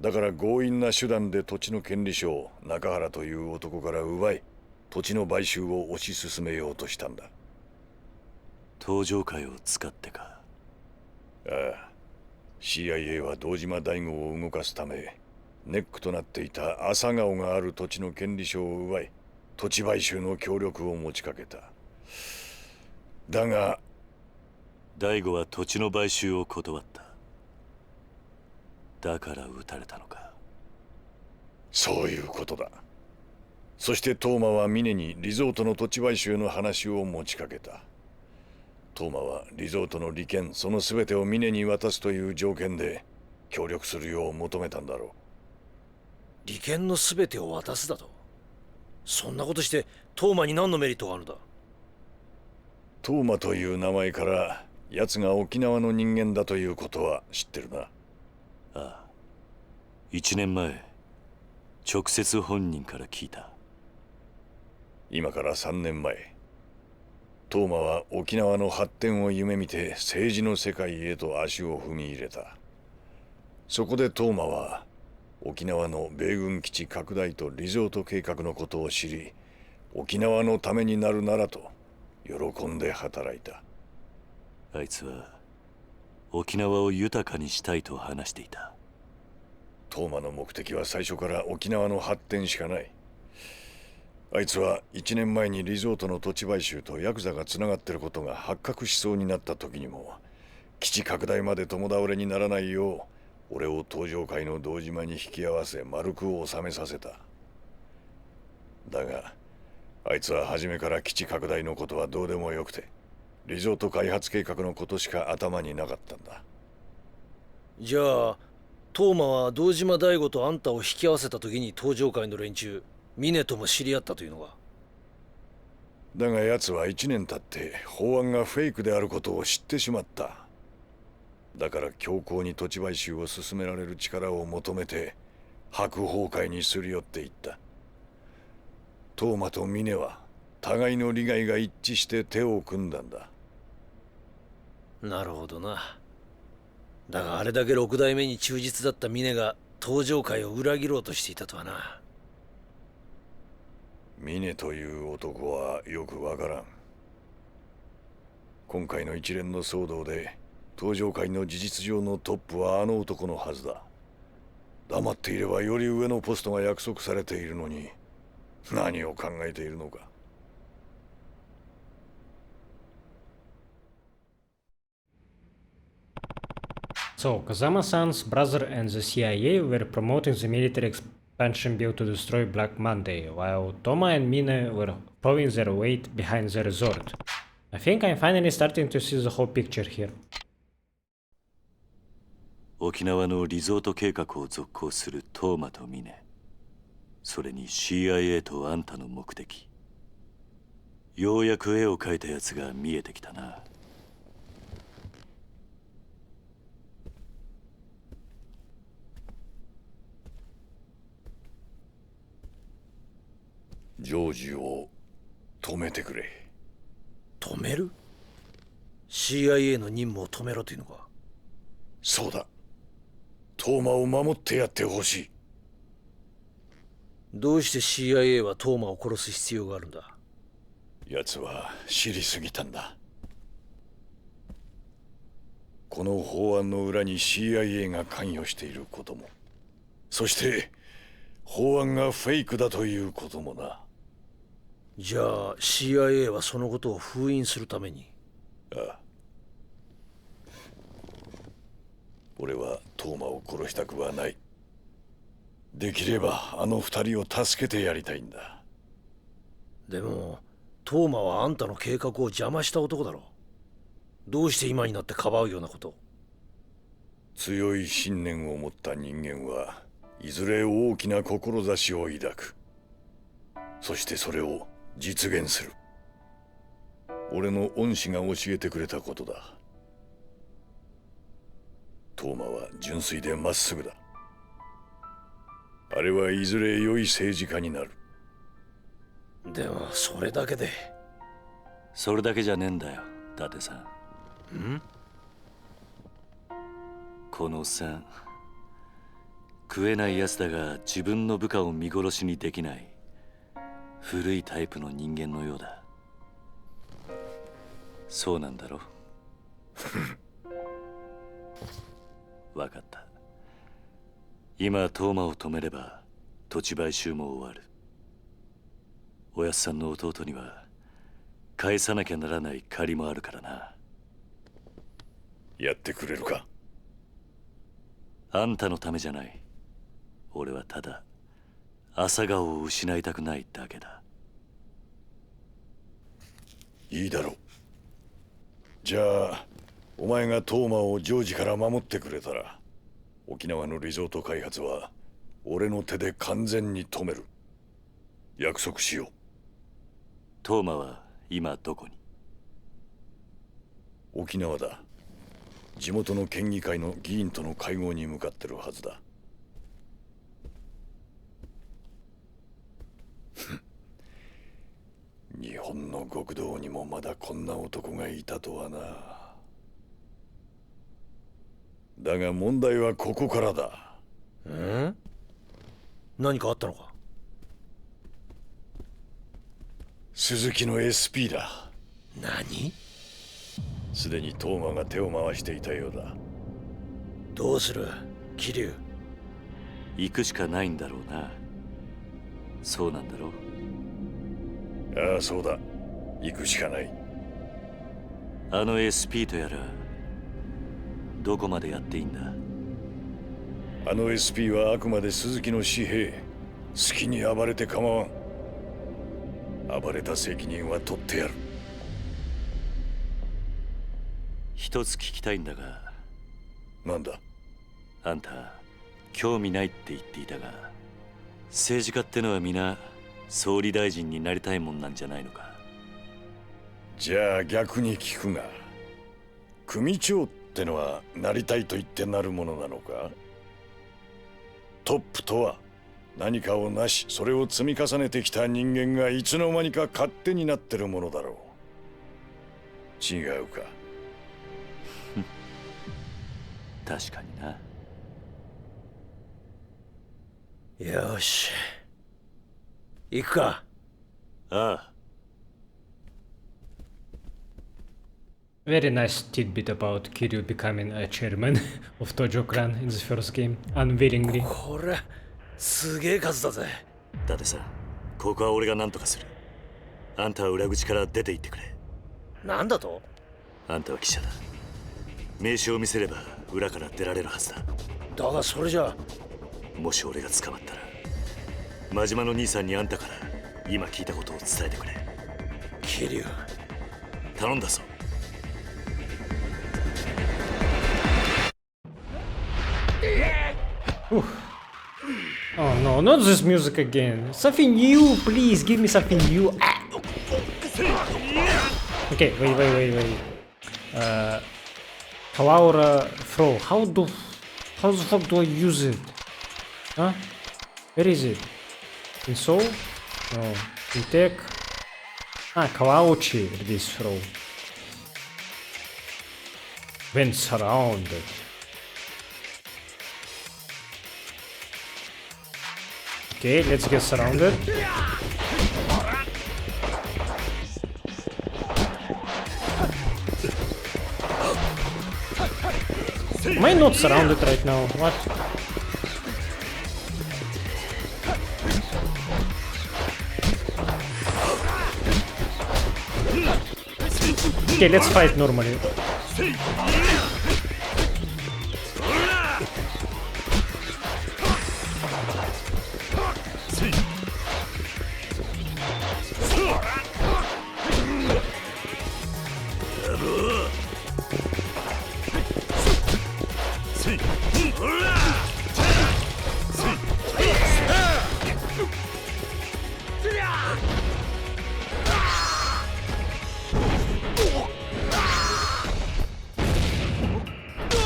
だから強引な手段で土地の権利書を中原という男から奪い、土地の買収を推し進めようとしたんだ。東上会を使ってか。ああ、CIA は堂島大吾を動かすためネックとなっていた朝顔がある土地の権利書を奪い、土地買収の協力を持ちかけた。だが大吾は土地の買収を断った。だから撃たれたのか。そういうことだ。そしてトーマは峰にリゾートの土地買収の話を持ちかけた。トーマはリゾートの利権その全てを峰に渡すという条件で協力するよう求めたんだろう。利権の全てを渡すだと？そんなことしてトーマに何のメリットがあるんだ？トーマという名前から奴が沖縄の人間だということは知ってるな。ああ、1年前直接本人から聞いた。今から3年前、トーマは沖縄の発展を夢見て政治の世界へと足を踏み入れた。そこでトーマは沖縄の米軍基地拡大とリゾート計画のことを知り、沖縄のためになるならと喜んで働いた。あいつは沖縄を豊かにしたいと話していた。トーマの目的は最初から沖縄の発展しかない。あいつは1年前にリゾートの土地買収とヤクザがつながってることが発覚しそうになった時にも、基地拡大まで共倒れにならないよう俺を東上会の堂島に引き合わせ丸く収めさせた。だがあいつは初めから基地拡大のことはどうでもよくて、リゾート開発計画のことしか頭になかったんだ。じゃあトーマは堂島大吾とあんたを引き合わせた時に東上会の連中峰とも知り合ったというのか？だが奴は1年経って法案がフェイクであることを知ってしまった。だから強硬に土地買収を進められる力を求めて白鵬会にすり寄っていった。トーマと峰は互いの利害が一致して手を組んだんだ。なるほどな。だがあれだけ六代目に忠実だった峰が東上会を裏切ろうとしていたとはな。峰という男はよくわからん。今回の一連の騒動で東上会の事実上のトップはあの男のはずだ。黙っていればより上のポストが約束されているのに何を考えているのか。So, Kazama-san's brother and the CIA were promoting the military punching bill to destroy Black Monday, while Toma and Mine were throwing their weight behind the resort. I think I'm finally starting to see the whole picture here. 沖縄のリゾート計画を続行するトーマとミネ、それに CIA とあんたの目的。ようやく絵を描いたやつが見えてきたな。ジョージを止めてくれ。止める？ CIA の任務を止めろというのか？そうだ。トーマを守ってやってほしい。どうして CIA はトーマを殺す必要があるんだ？奴は知りすぎたんだ。この法案の裏に CIA が関与していることも、そして法案がフェイクだということもな。じゃあ CIA はそのことを封印するために？ああ。俺はトーマを殺したくはない。できればあの二人を助けてやりたいんだ。でもトーマはあんたの計画を邪魔した男だろ。どうして今になってかばうようなことを？強い信念を持った人間はいずれ大きな志を抱く。そしてそれを実現する。俺の恩師が教えてくれたことだ。トーマは純粋でまっすぐだ。あれはいずれ良い政治家になる。でもそれだけで。それだけじゃねえんだよ、伊達さん。ん？このおっさん、食えないやつだが自分の部下を見殺しにできない古いタイプの人間のようだ。そうなんだろ？わかった。今トーマを止めれば土地買収も終わる。おやっさんの弟には返さなきゃならない借りもあるからな。やってくれるか？あんたのためじゃない。俺はただ朝顔を失いたくないだけだ。いいだろう。じゃあお前がトーマをジョージから守ってくれたら、沖縄のリゾート開発は俺の手で完全に止める。約束しよう。トーマは今どこに？沖縄だ。地元の県議会の議員との会合に向かってるはずだ。日本の極道にもまだこんな男がいたとはな。だが問題はここからだ。ん？何かあったのか？鈴木の SP だ。何？すでにトーマが手を回していたようだ。どうする？桐生。行くしかないんだろうな。そうなんだろう？ああ、そうだ。行くしかない。あの SP とやらどこまでやっていいんだ？あの SP はあくまで鈴木の私兵。好きに暴れて構わん。暴れた責任は取ってやる。一つ聞きたいんだが。なんだ？あんた興味ないって言っていたが、政治家ってのは皆総理大臣になりたいもんなんじゃないのか？じゃあ逆に聞くが、組長ってのはなりたいと言ってなるものなのか？トップとは何かをなし、それを積み重ねてきた人間がいつの間にか勝手になってるものだろう。違うか？確かにな。よし、行くか。ああ。 Very nice tidbit about Kiryu becoming a chairman of Tojo Clan in the first game, unwillingly. これすげえ数だぜ。だってさ、ここは俺が何とかする。あんたは裏口から出て行ってくれ。なんだと？あんたは記者だ。名刺を見せれば裏から出られるはずだ。だがそれじゃ、もし俺が捕まったら真島の兄さんにあんたから今聞いたことを伝えてくれ。桐生、頼んだぞ。Oh no, not this music again. Something new, please give me something new. Ah. Okay, wait. Calaura throw. How the fuck do I use it? Huh? Where is it? In soul? No. In tech? Ah, Clouchy, this throw. When surrounded. Okay, let's get surrounded. Am I not surrounded right now? What? Okay, let's fight normally.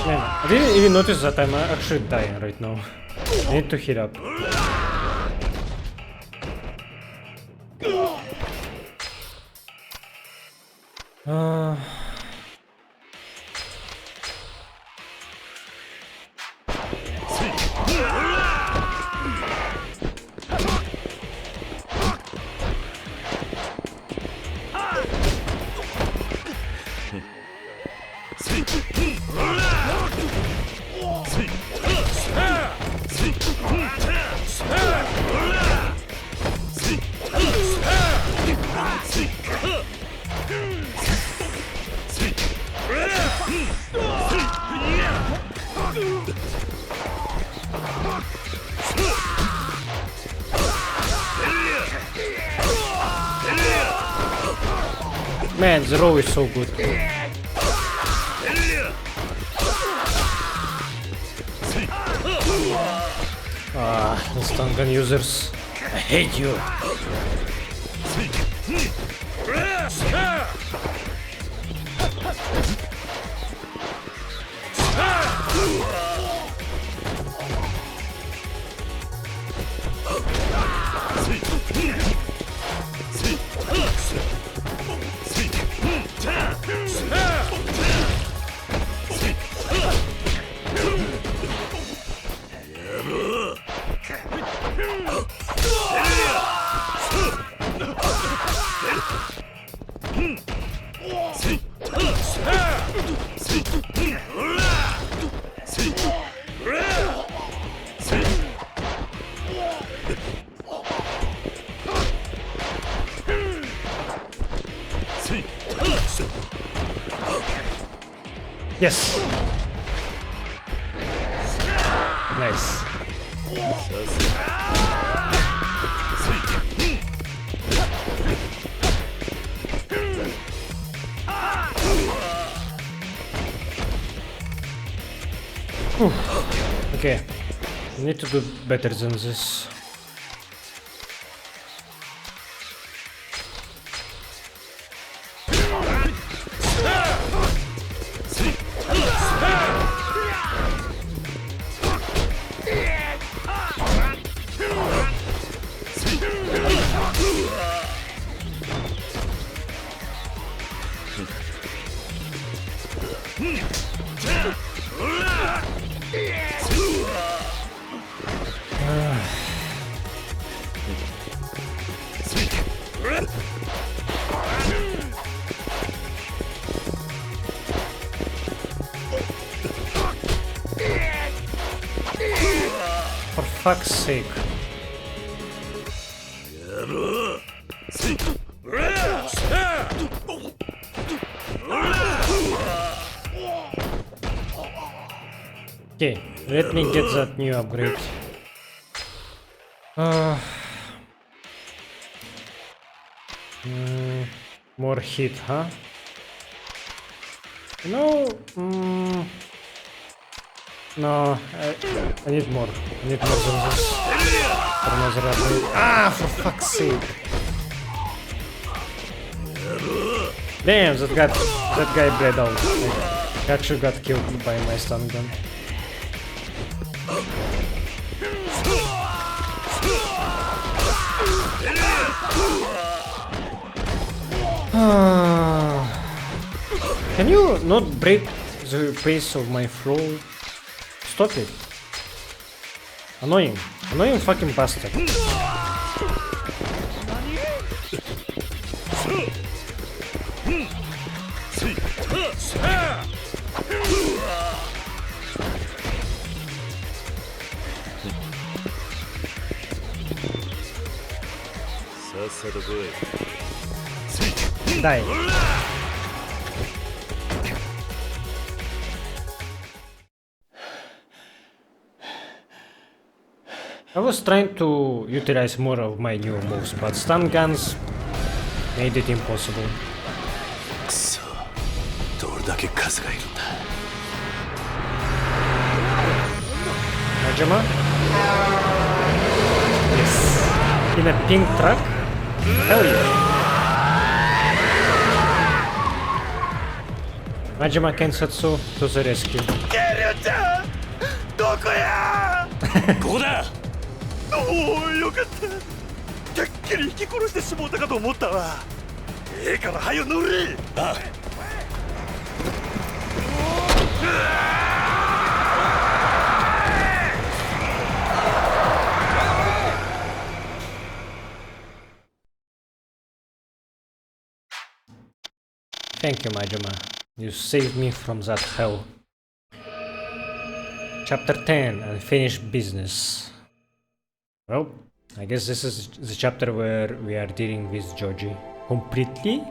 Man, I didn't even notice that I'm actually dying right now. I need to heal up. Man, the row is so good. The stun gun users. I hate you. Yes. Nice. Whew. Okay. I need to do better than this. For fuck's sake. Okay, let me get that new upgrade. More heat, huh? No, no, I need more. I need more than this. For another upgrade. Ah, for fuck's sake! Damn, that guy bled out. He actually got killed by my stun gun. Can you not break the pace of my flow? Stop it. Annoying. Annoying fucking bastard. Die. I was trying to utilize more of my new moves, but stun guns made it impossible. くそ、どれだけ数がいるんだ。Kazama? Yes. In a pink truck? Hell yeah. Kazama Kensatsu to the rescue. どこやここだ。おお、よかった。てっきり引き殺してしもうたかと思ったわ。ええから早よ乗れ。ああ。Thank you, Majima. You saved me from that hell. Chapter 10, Unfinished Business. Well, I guess this is the chapter where we are dealing with Joji completely.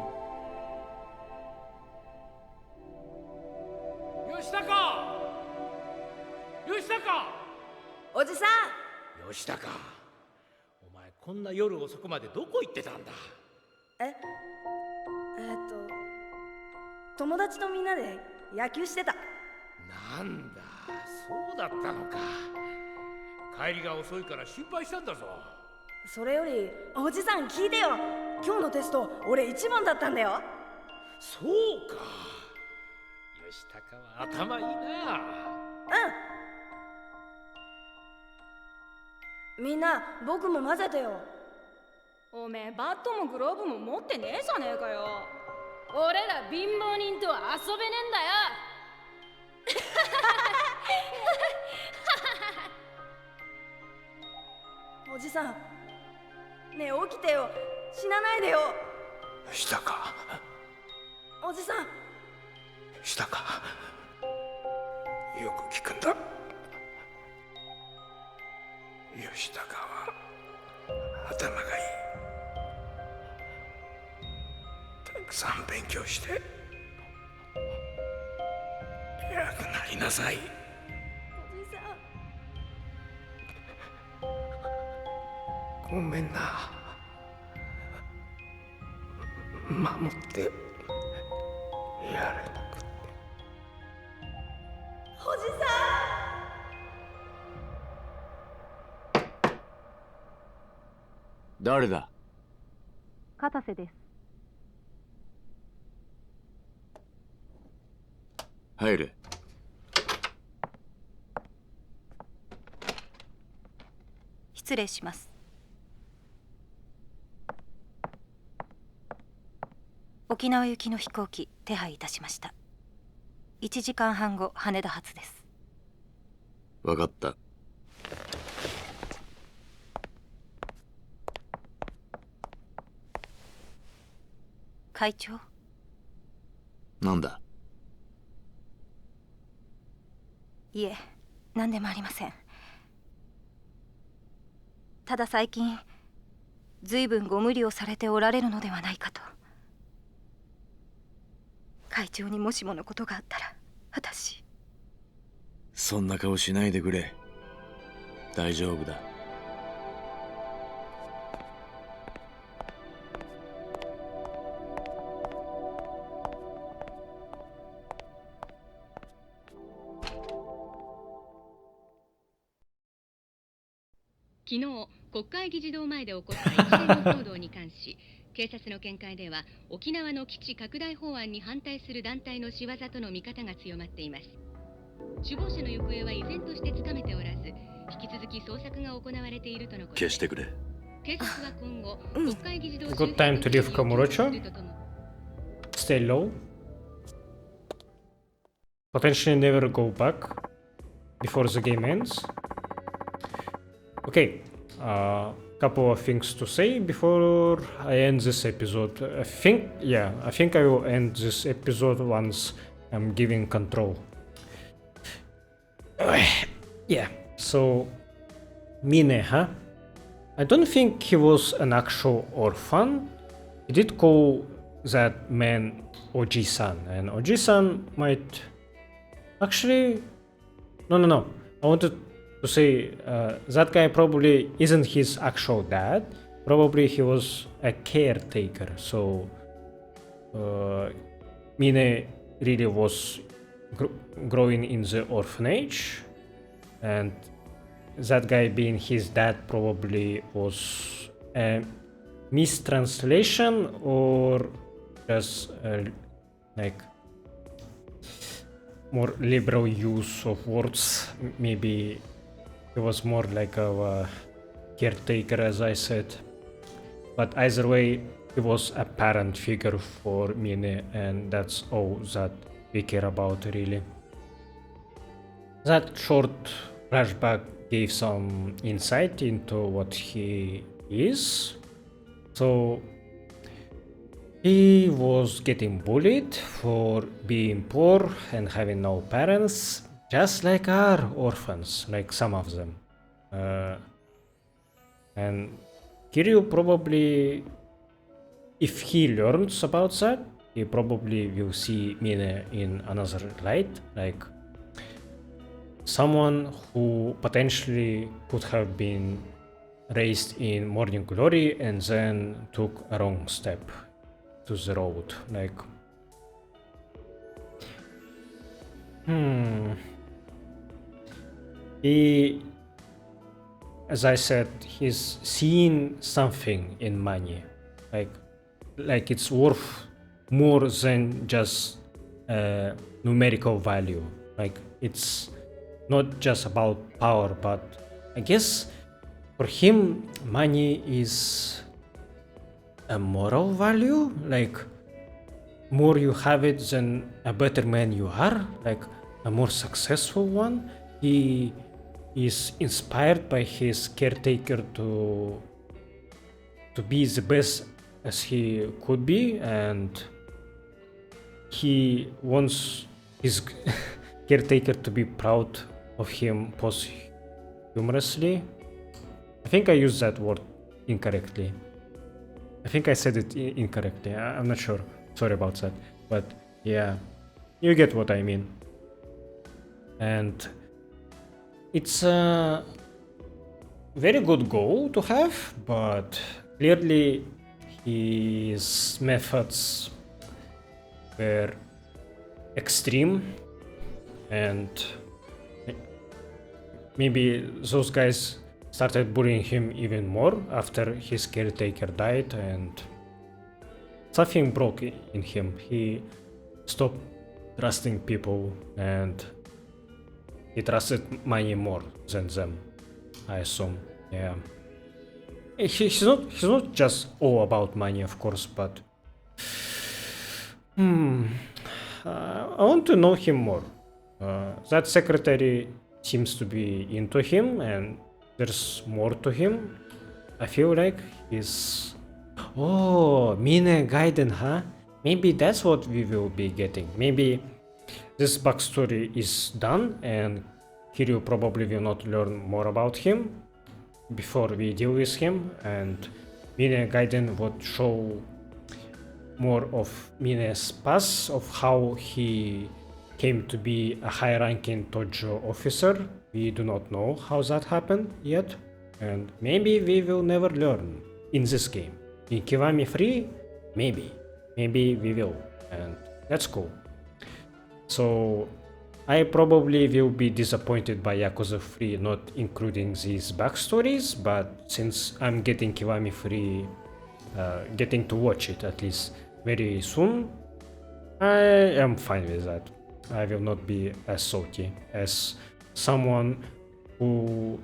Oji-san! 吉高、お前こんな夜遅くまでどこ行ってたんだ？友達とみんなで野球してた。なんだ、そうだったのか。帰りが遅いから心配したんだぞ。それよりおじさん聞いてよ。今日のテスト俺1番だったんだよ。そうか、吉高は頭いいな。みんな僕も混ぜてよ。おめえバットもグローブも持ってねえじゃねえかよ。俺ら貧乏人とは遊べねえんだよ。おじさん、ねえ起きてよ。死なないでよ。したか。おじさん。したか。よく聞くんだ。吉高は頭がいい。たくさん勉強して偉くなりなさい。おじさん。ごめんな。守ってやれなくて。おじさん。誰だ？片瀬です。入れ。失礼します。沖縄行きの飛行機手配いたしました。1時間半後羽田発です。わかった。会長。なんだ？いえ、何でもありません。ただ最近ずいぶんご無理をされておられるのではないかと。会長にもしものことがあったら私。そんな顔しないでくれ。大丈夫だ。昨日国会議事堂前で起こった一連の騒動に関し、警察の見解では沖縄の基地拡大法案に反対する団体の仕業との見方が強まっています。首謀者の行方は依然としてつかめておらず、引き続き捜索が行われているとのことです。消してくれ。警察は今後国会議事堂周 Good time to leave 辺の Kamurocho. 警備を強化するとともに Stay low. Potentially never go back before the game ends. Okay, couple of things to say before I end this episode. I think I will end this episode once I'm giving control. Yeah, so Mine, huh? I don't think he was an actual orphan. He did call that man Oji-san, and Oji-san might actually no. I wanted to say that guy probably isn't his actual dad. Probably he was a caretaker. So Mine really was growing in the orphanage, and that guy being his dad probably was a mistranslation or just like more liberal use of words. Maybe he was more like a caretaker, as I said. But either way, he was a parent figure for Mine, and that's all that we care about, really. That short flashback gave some insight into what he is. So he was getting bullied for being poor and having no parents, just like our orphans, like some of them. And Kiryu probably, if he learns about that, he probably will see Mine in another light, like someone who potentially could have been raised in morning glory and then took a wrong step to the road. Like, he, as I said, he's seen something in money, like it's worth more than just numerical value. Like, it's not just about power, but I guess for him money is a moral value. Like, more you have it, then a better man you are, like a more successful one. He is inspired by his caretaker to be the best as he could be, and he wants his caretaker to be proud of him posthumously. I think I used that word incorrectly. I think I said it incorrectly. I'm not sure. Sorry about that. But yeah, you get what I mean. And it's a very good goal to have, but clearly his methods were extreme, and maybe those guys started bullying him even more after his caretaker died, and something broke in him. He stopped trusting people, and he trusted money more than them, I assume. Yeah, he's not just all about money, of course, but I want to know him more. That secretary seems to be into him, and there's more to him. I feel like he's... Oh, Mine Gaiden, huh? Maybe that's what we will be getting. Maybe this backstory is done and Kiryu probably will not learn more about him before we deal with him, and Mine Gaiden would show more of Mine's past, of how he came to be a high-ranking Tojo officer. We do not know how that happened yet, and maybe we will never learn in this game. In Kiwami 3, maybe we will, and that's cool. So I probably will be disappointed by Yakuza 3 not including these backstories, but since I'm getting Kiwami 3, getting to watch it at least very soon, I am fine with that. I will not be as salty as someone who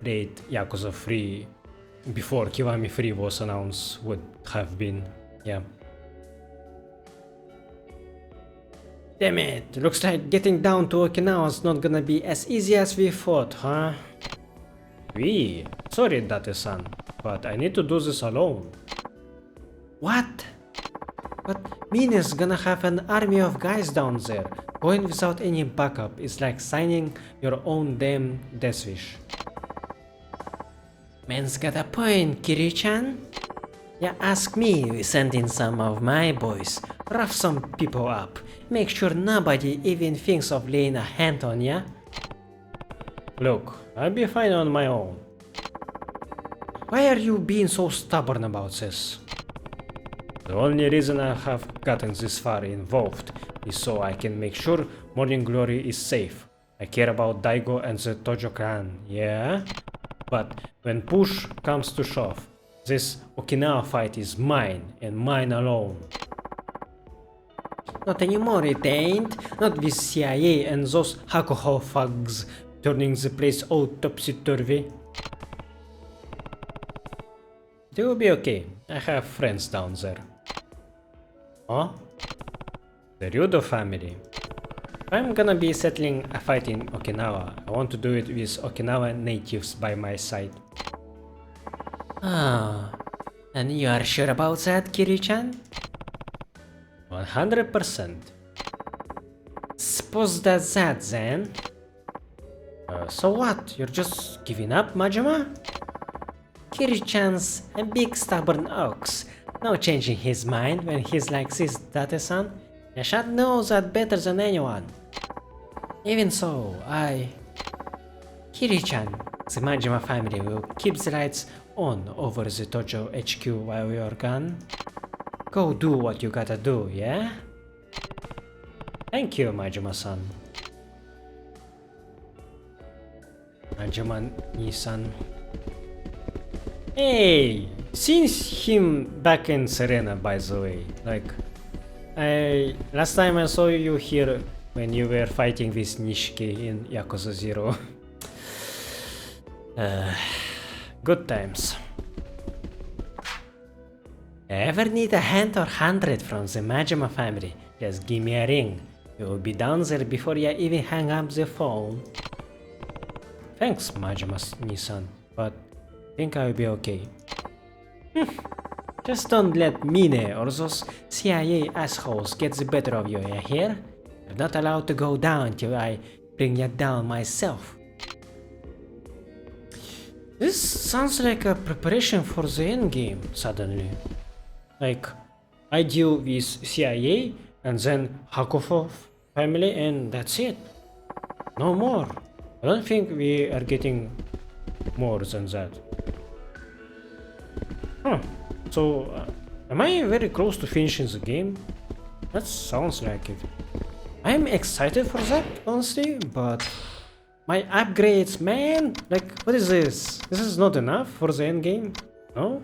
played Yakuza 3 before Kiwami 3 was announced would have been. Yeah. Damn it, looks like getting down to Okinawa is not gonna be as easy as we thought, huh? Sorry, Date-san, but I need to do this alone. What? But Mina's gonna have an army of guys down there. Going without any backup is like signing your own damn death wish. Man's got a point, Kiri-chan. Yeah, ask me, we sent in some of my boys. Rough some people up. Make sure nobody even thinks of laying a hand on ya. Look, I'll be fine on my own. Why are you being so stubborn about this? The only reason I have gotten this far involved is so I can make sure Morning Glory is safe. I care about Daigo and the Tojo clan, yeah? But when push comes to shove, this Okinawa fight is mine and mine alone. Not anymore, it ain't. Not with CIA and those Hakuho thugs turning the place all topsy-turvy. They will be okay. I have friends down there. Huh? The Ryudo family. If I'm gonna be settling a fight in Okinawa, I want to do it with Okinawa natives by my side. Ah, and you are sure about that, Kiri-chan? 100%. Suppose that's that then. So what? You're just giving up, Majima? Kiri-chan's a big stubborn ox. No changing his mind when he's like this, Date-san. You should know that better than anyone. Even so, Kiri-chan, the Majima family will keep the lights on over the Tojo HQ while you're gone. Go do what you gotta do, yeah? Thank you, Majima-san. Majima-ni-san. Hey! Seen him back in Serena, by the way. Like, last time I saw you here when you were fighting with Nishiki in Yakuza 0. Good times. Ever need a hand or 100 from the Majima family? Just give me a ring. You will be down there before you even hang up the phone. Thanks, Majima-ni-san, but I think I'll be okay. Just don't let Mine or those CIA assholes get the better of you, you hear? You're not allowed to go down till I bring you down myself. This sounds like a preparation for the endgame, suddenly. Like, I deal with CIA and then Hakuho family and that's it. No more. I don't think we are getting more than that. Huh. So, am I very close to finishing the game? That sounds like it. I'm excited for that, honestly, but my upgrades, man! Like, what is this? This is not enough for the endgame? No?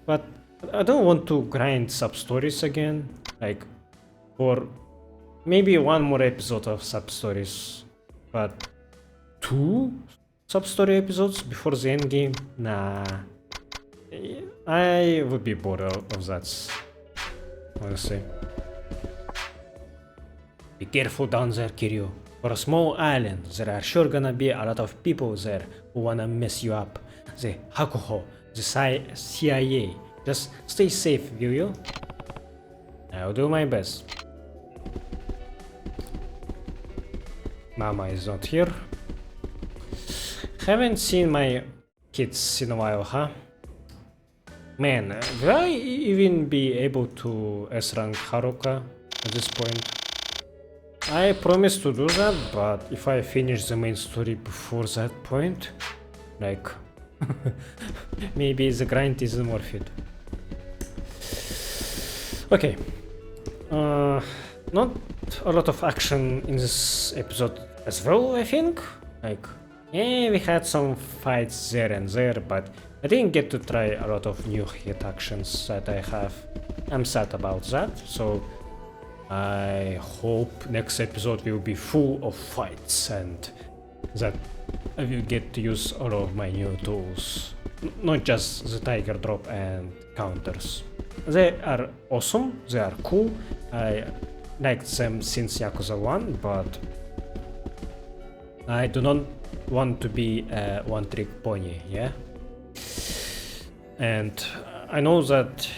But I don't want to grind sub-stories again. Like, for maybe one more episode of sub-stories. But 2 sub-story episodes before the endgame? Nah. I would be bored of that, honestly. Be careful down there, Kiryu. For a small island, there are sure gonna be a lot of people there who wanna mess you up. The Hakuho, the CIA. Just stay safe, will you? I'll do my best. Mama is not here. Haven't seen my kids in a while, huh? Man, will I even be able to S-rank Haruka at this point? I promise to do that, but if I finish the main story before that point, like, maybe the grind isn't worth it. Okay, not a lot of action in this episode as well, I think. Like, yeah, we had some fights there and there, but I didn't get to try a lot of new hit actions that I have. I'm sad about that, so I hope next episode will be full of fights and that I will get to use all of my new tools. Not just the tiger drop and counters. They are awesome, they are cool. I liked them since Yakuza 1, but I do not want to be a one-trick pony, yeah? And I know that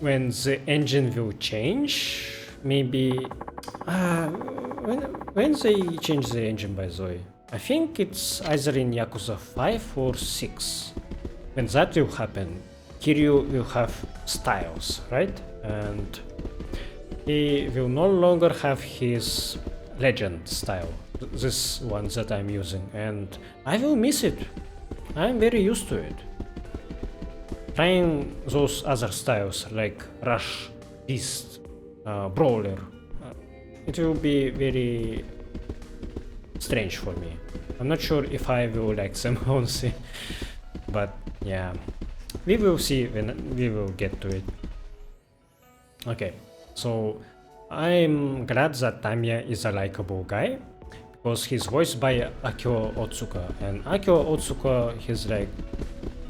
when the engine will change, maybe... when they change the engine, by the way? I think it's either in Yakuza 5 or 6. When that will happen, Kiryu will have styles, right? And he will no longer have his legend style, this one that I'm using, and I will miss it. I'm very used to it. Trying those other styles like Rush, Beast, Brawler, it will be very strange for me. I'm not sure if I will like them, honestly, but yeah, we will see when we will get to it. Okay, so I'm glad that Tamiya is a likable guy because he's voiced by Akio Otsuka, and Akio Otsuka is like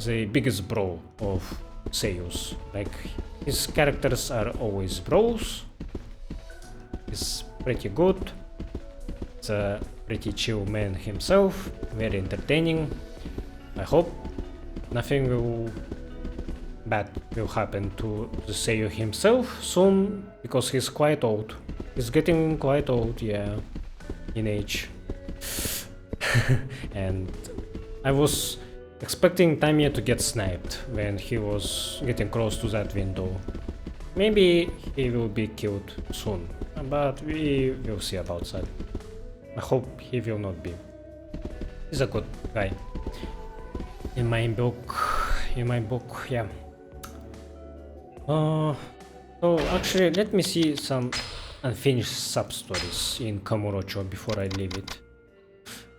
the biggest bro of seiyus. Like, his characters are always bros. He's pretty good. It's a pretty chill man himself, very entertaining. I hope nothing bad will happen to the seiyuu himself soon, because he's quite old. He's getting quite old, yeah, in age. And I was expecting Tamiya to get sniped when he was getting close to that window. Maybe he will be killed soon, but we will see about that. I hope he will not be. He's a good guy. In my book, yeah. So actually, let me see some unfinished sub-stories in Kamurocho before I leave it.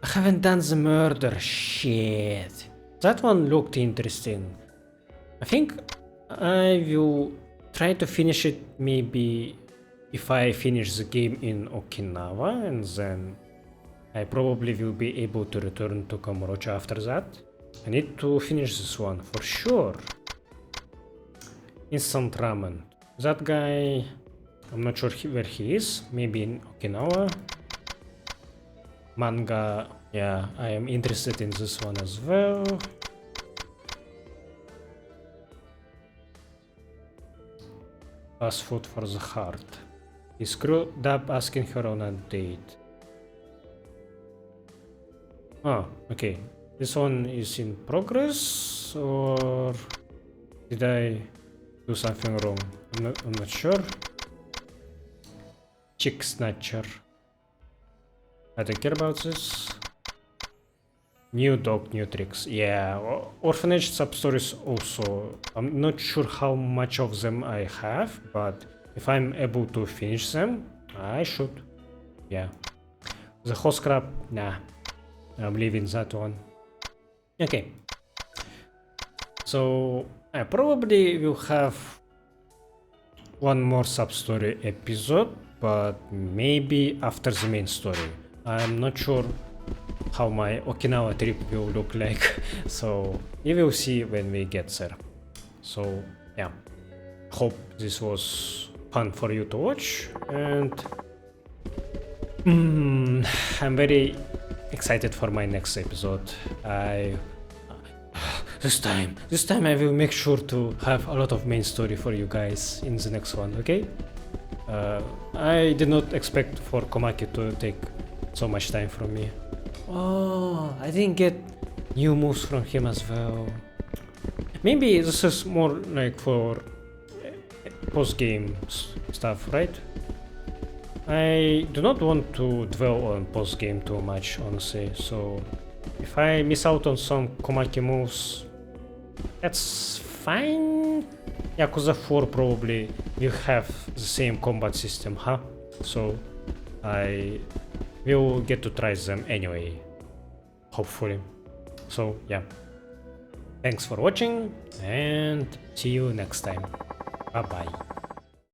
I haven't done the murder, shit. That one looked interesting. I think I will try to finish it maybe if I finish the game in Okinawa, and then I probably will be able to return to Kamurocho after that. I need to finish this one for sure. Instant Ramen. That guy, I'm not sure where he is. Maybe in Okinawa. Manga, yeah, I am interested in this one as well. Fast food for the heart. He screwed up asking her on a date. Ah, okay. This one is in progress, or did I do something wrong? I'm not sure. Chick Snatcher. I don't care about this. New dog, new tricks. Yeah, orphanage sub-stories also. I'm not sure how much of them I have, but if I'm able to finish them, I should. Yeah. The host crab, nah. I'm leaving that one. Okay. So I probably will have one more sub-story episode, but maybe after the main story. I'm not sure how my Okinawa trip will look like, so we will see when we get there. So yeah, hope this was fun for you to watch, and I'm very excited for my next episode. This time I will make sure to have a lot of main story for you guys in the next one, okay? I did not expect for Komaki to take so much time from me. Oh, I didn't get new moves from him as well. Maybe this is more like for post-game stuff, right? I do not want to dwell on post-game too much, honestly, so if I miss out on some Komaki moves, that's find Yakuza 4 probably will have the same combat system, huh? So I will get to try them anyway, hopefully. So yeah, thanks for watching and see you next time. Bye bye.